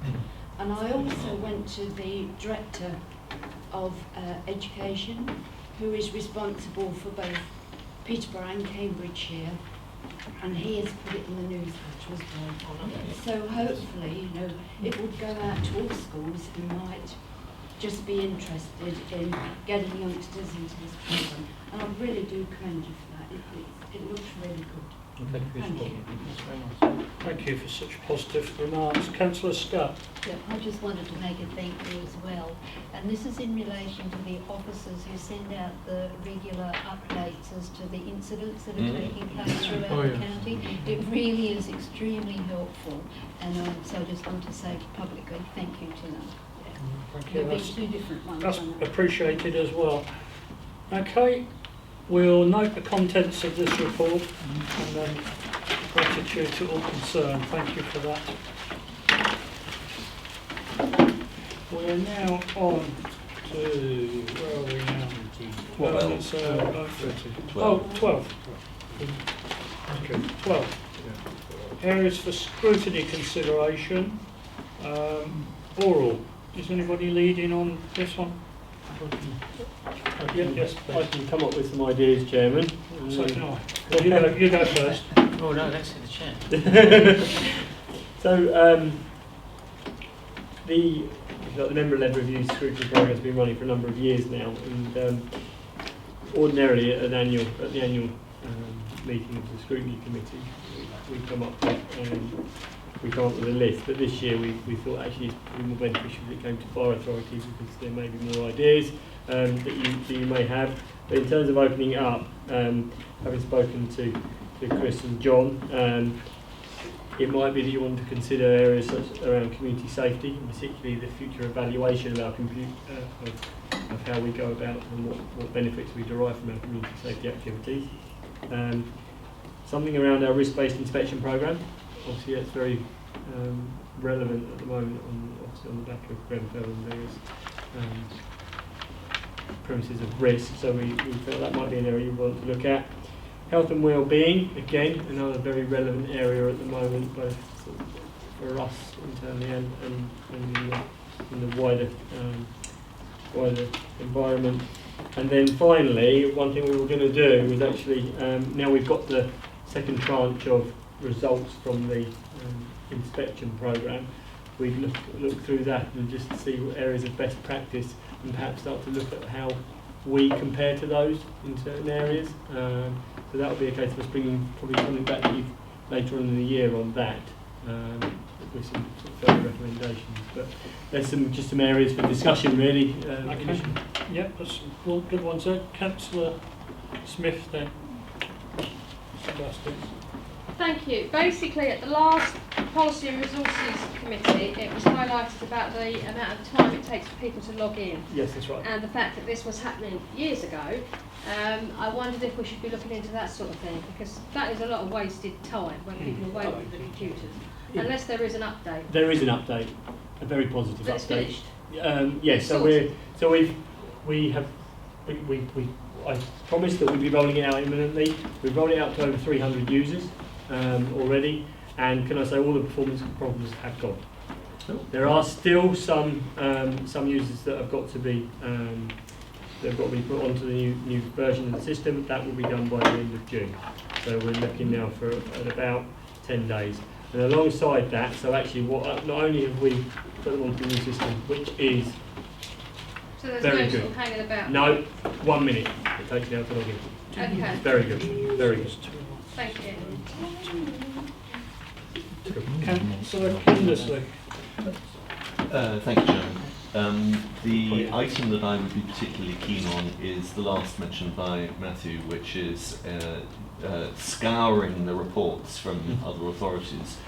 And I also went to the Director of Education, who is responsible for both Peterborough and Cambridgeshire, and he has put it in the newsletter as well. So hopefully, you know, it would go out to all schools who might just be interested in getting youngsters into this programme. And I really do commend you for that. It looks really good. Thank you. Thank you. Thank you for such positive remarks. Councillor Scott. Yeah, I just wanted to make a thank you as well. And this is in relation to the officers who send out the regular updates as to the incidents that are taking place throughout the county. It really is extremely helpful. And so I just want to say publicly thank you to them. Thank you. There'll be two different ones. That's on that. appreciated as well. Okay, we'll note the contents of this report and then gratitude to all concerned. Thank you for that. We're now on to, where are we now? 12. Okay, 12. Areas for scrutiny consideration. Oral. Is anybody leading on this one? Yes, I can come up with some ideas, Chairman. So can I. Well, you go first. Oh no, that's the chair. So, the member-led review scrutiny program has been running for a number of years now, and ordinarily at the annual meeting of the scrutiny committee, we come up with a list. But this year we thought actually it's probably more beneficial if it came to fire authorities because there may be more ideas that you may have. But in terms of opening it up, having spoken to Chris and John, it might be that you want to consider areas such around community safety, and particularly the future evaluation of our of how we go about and what benefits we derive from our community safety activities. Something around our risk-based inspection programme. Obviously, that's very relevant at the moment, on the back of Grenfell and various premises of risk. So we felt that might be an area you want to look at. Health and well-being, again, another very relevant area at the moment, both for us internally and in the wider environment. And then finally, one thing we were going to do was actually, now we've got the second tranche of results from the inspection programme, we'd look through that and just see what areas of best practice and perhaps start to look at how we compare to those in certain areas. So that would be a case of us bringing probably something back to you later on in the year on that, with some further recommendations. But there's just some areas for discussion really. Okay. Yep, that's some good ones there. Councillor Smith then. Sebastian. Thank you. Basically, at the last Policy and Resources Committee, it was highlighted about the amount of time it takes for people to log in. Yes, that's right. And the fact that this was happening years ago. I wondered if we should be looking into that sort of thing, because that is a lot of wasted time when people are waiting for the computers. Unless there is an update. There is an update, a very positive But it's update. finished? Yes, I promised that we'd be rolling it out imminently. We've rolled it out to over 300 users already, and can I say all the performance problems have gone. There are still some users that have got to be put onto the new version of the system. That will be done by the end of June. So we're looking now at about 10 days. And alongside that, so actually, not only have we put them onto the new system, which is So there's very no good. sort of hanging about? No, 1 minute it takes now to log in. Okay. Very good, very good. Thank you. Councillor Kindersley. Thank you, Chairman. The item that I would be particularly keen on is the last mentioned by Matthew, which is scouring the reports from other authorities,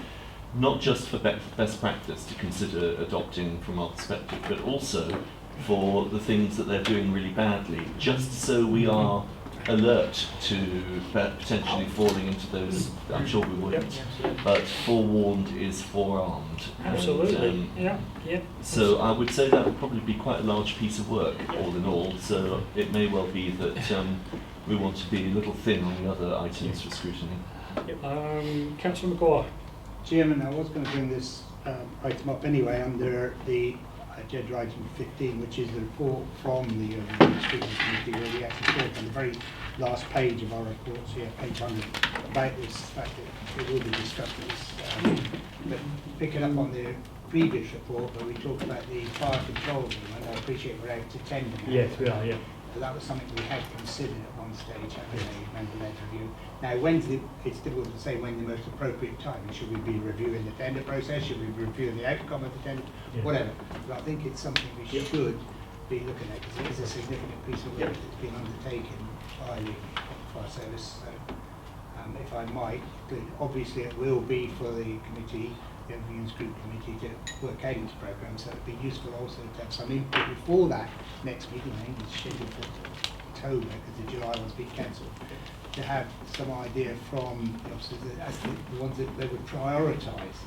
not just for best practice to consider adopting from our perspective, but also for the things that they're doing really badly, just so we are alert to potentially falling into those. I'm sure we wouldn't, but forewarned is forearmed. Absolutely. And, so I would say that would probably be quite a large piece of work, all in all. So it may well be that we want to be a little thin on the other items for scrutiny. Councillor Maguire. Chairman, I was going to bring this item up anyway under the agenda item 15, which is the report from the Scrutiny Committee, where we actually talk on the very last page of our reports here, page 100, about this fact that it will be discussed. But picking up on the previous report where we talked about the fire control room, and I appreciate we're out to tender now. Yes, we are, yeah. So that was something we had considered at one stage, having a member-led review. Now, it's difficult to say when the most appropriate time. Should we be reviewing the tender process? Should we be reviewing the outcome of the tender? Yeah. Whatever. But I think it's something we should be looking at, because it is a significant piece of work that's been undertaken by the fire service. So, if I might, obviously it will be for the committee, the Engineering Group Committee, to work out its programme, so it would be useful also to have some input before that next meeting. I think it's scheduled for October, because the July one's been cancelled, to have some idea from the officers as the ones that they would prioritise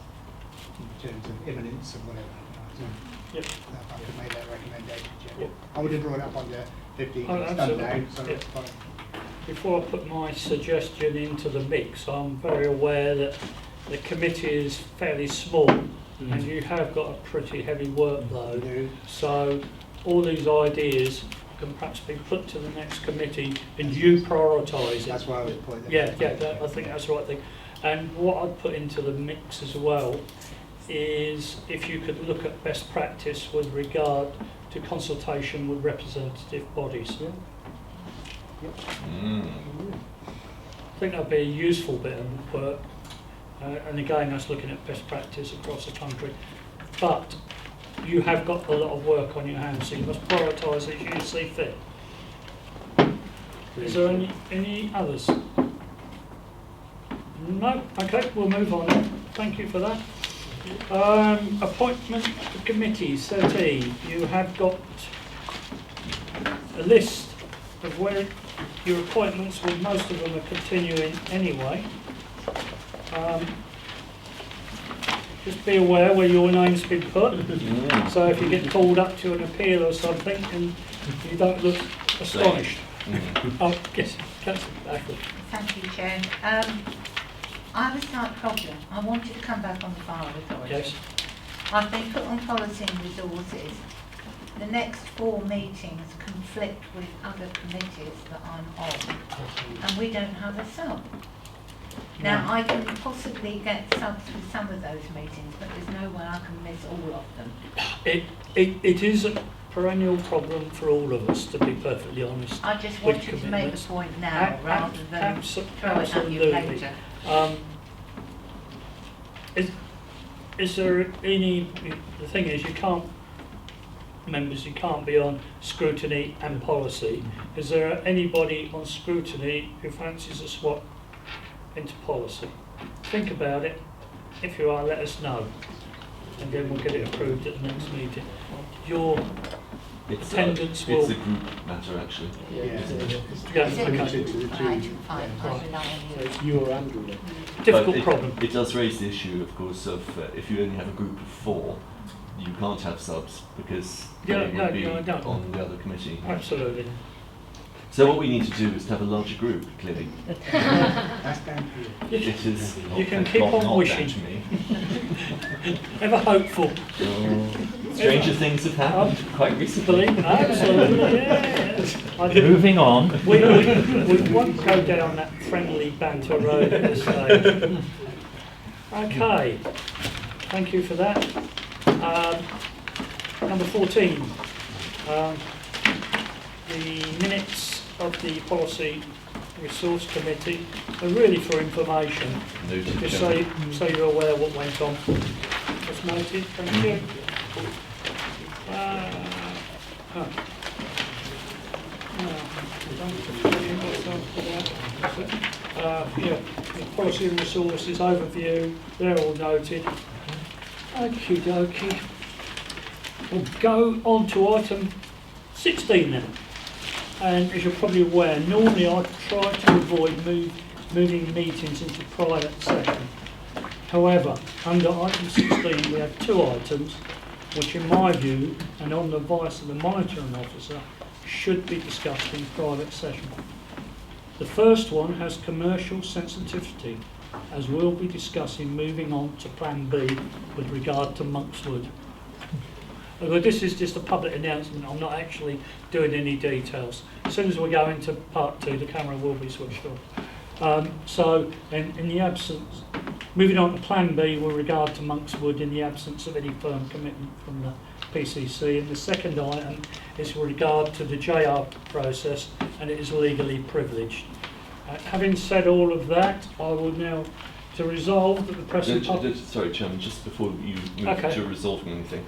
in terms of imminence and whatever. So if I could make that recommendation, Chair. I would have brought it up on the 15th, it's done now, so it's fine. Before I put my suggestion into the mix, I'm very aware that the committee is fairly small and you have got a pretty heavy workload. So all these ideas can perhaps be put to the next committee and you prioritise it. That's why I was pointing that. Yeah, I think that's the right thing. And what I'd put into the mix as well is if you could look at best practice with regard to consultation with representative bodies. I think that'd be a useful bit of work. And again, that's looking at best practice across the country. But you have got a lot of work on your hands, so you must prioritise as you see fit. Is there any others? No? Okay, we'll move on then. Thank you for that. Appointment to committees, 13. You have got a list of where your appointments, well, most of them are continuing anyway. Just be aware where your name's been put. So if you get called up to an appeal or something and you don't look astonished. Oh, yes, Councillor Ashford. Thank you, Chair. I have a slight problem. I wanted to come back on the fire authority. Yes. I've been put on policy and resources. The next 4 meetings conflict with other committees that I'm on, and we don't have a sub. Now, I can possibly get subs with some of those meetings, but there's no way I can miss all of them. It is a perennial problem for all of us, to be perfectly honest. I just wanted to make the point now, rather than throw it at you later. Is there any, the thing is, you can't be on scrutiny and policy. Is there anybody on scrutiny who fancies a swap into policy? think about it. If you are, let us know, and then we'll get it approved at the next meeting. Your attendance will... It's a group matter, actually. Yeah. Yeah. Is it Limited to the two. Right, fine, I Right. rely on So you. it's you or Andrew then? Difficult But problem. It does raise the issue, of course, of if you only have a group of 4, you can't have subs because Yeah, they would be I don't. on the other committee. Absolutely. So what we need to do is to have a larger group, clearly. That's down to you. It is You can not- keep not- on not wishing. down to me. Ever hopeful. Stranger things have happened quite recently. Absolutely, yes. Moving on. We won't go down that friendly banter road at this stage. Okay, thank you for that. Number 14, the minutes of the Policy Resource Committee are really for information. Noted, Just Chairman. so you're aware what went on. Just noted, thank you. Yeah, the policy and resources overview, they're all noted. Okie dokie. We'll go on to item 16 then. And as you're probably aware, normally I try to avoid moving meetings into private session. However, under item 16 we have 2 items which in my view and on the advice of the monitoring officer should be discussed in private session. The first one has commercial sensitivity, as we'll be discussing moving on to Plan B with regard to Monkswood. Although this is just a public announcement, I'm not actually doing any details. As soon as we go into part 2, the camera will be switched off. So, in the absence, moving on to Plan B with regard to Monkswood, in the absence of any firm commitment from the PCC. And the second item is with regard to the JR process, and it is legally privileged. Having said all of that, I will now to resolve that the press and public... Sorry, Chairman, just before you move Okay. to resolving anything.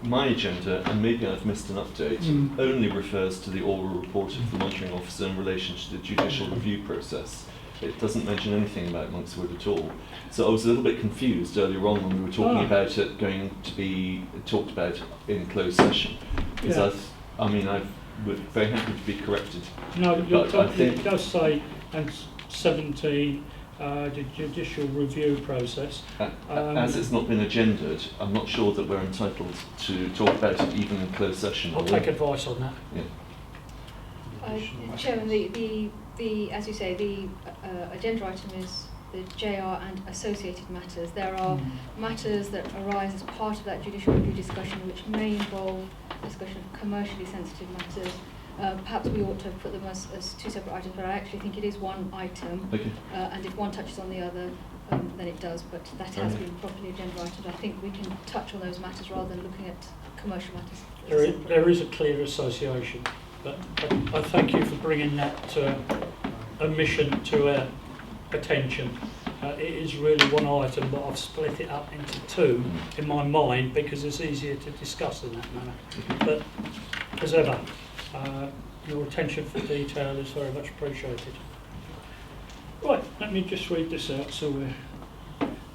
My agenda, and maybe I've missed an update, only refers to the oral report of the monitoring officer in relation to the judicial review process. It doesn't mention anything about Monkswood at all. So I was a little bit confused earlier on when we were talking about it going to be talked about in closed session. Because we're very happy to be corrected. No, But I think it does say, and 17, the judicial review process. as it's not been agendaed, I'm not sure that we're entitled to talk about it even in closed session. I'll take advice on that. Yeah. Chairman, the as you say, the agenda item is the JR and associated matters. There are matters that arise as part of that judicial review discussion which may involve discussion of commercially sensitive matters. Perhaps we ought to put them as 2 separate items, but I actually think it is one item. Okay. And if one touches on the other, then it does, but that has been properly agenda-ited. I think we can touch on those matters rather than looking at commercial matters. There is a clear association, but I thank you for bringing that omission to our attention. It is really one item, but I've split it up into 2 in my mind because it's easier to discuss in that manner. But as ever, your attention for detail is very much appreciated. Right, let me just read this out. So we're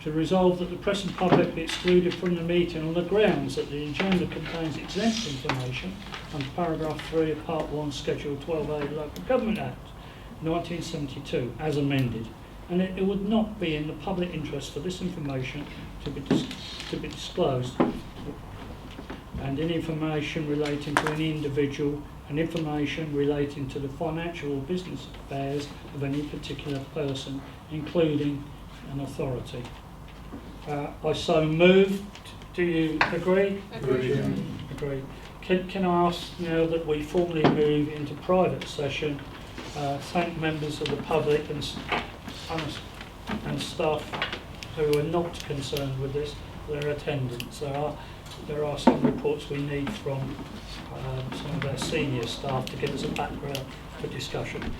to resolve that the press and public be excluded from the meeting on the grounds that the agenda contains exempt information under paragraph 3 of part 1 schedule 12A Local Government Act 1972 as amended, and it would not be in the public interest for this information to be disclosed, and any information relating to any individual and information relating to the financial or business affairs of any particular person, including an authority. I so move. Do you agree? Agree. Agree. Can I ask now that we formally move into private session, thank members of the public and staff who are not concerned with this, their attendance. There are some reports we need from some of our senior staff to give us a background for discussion.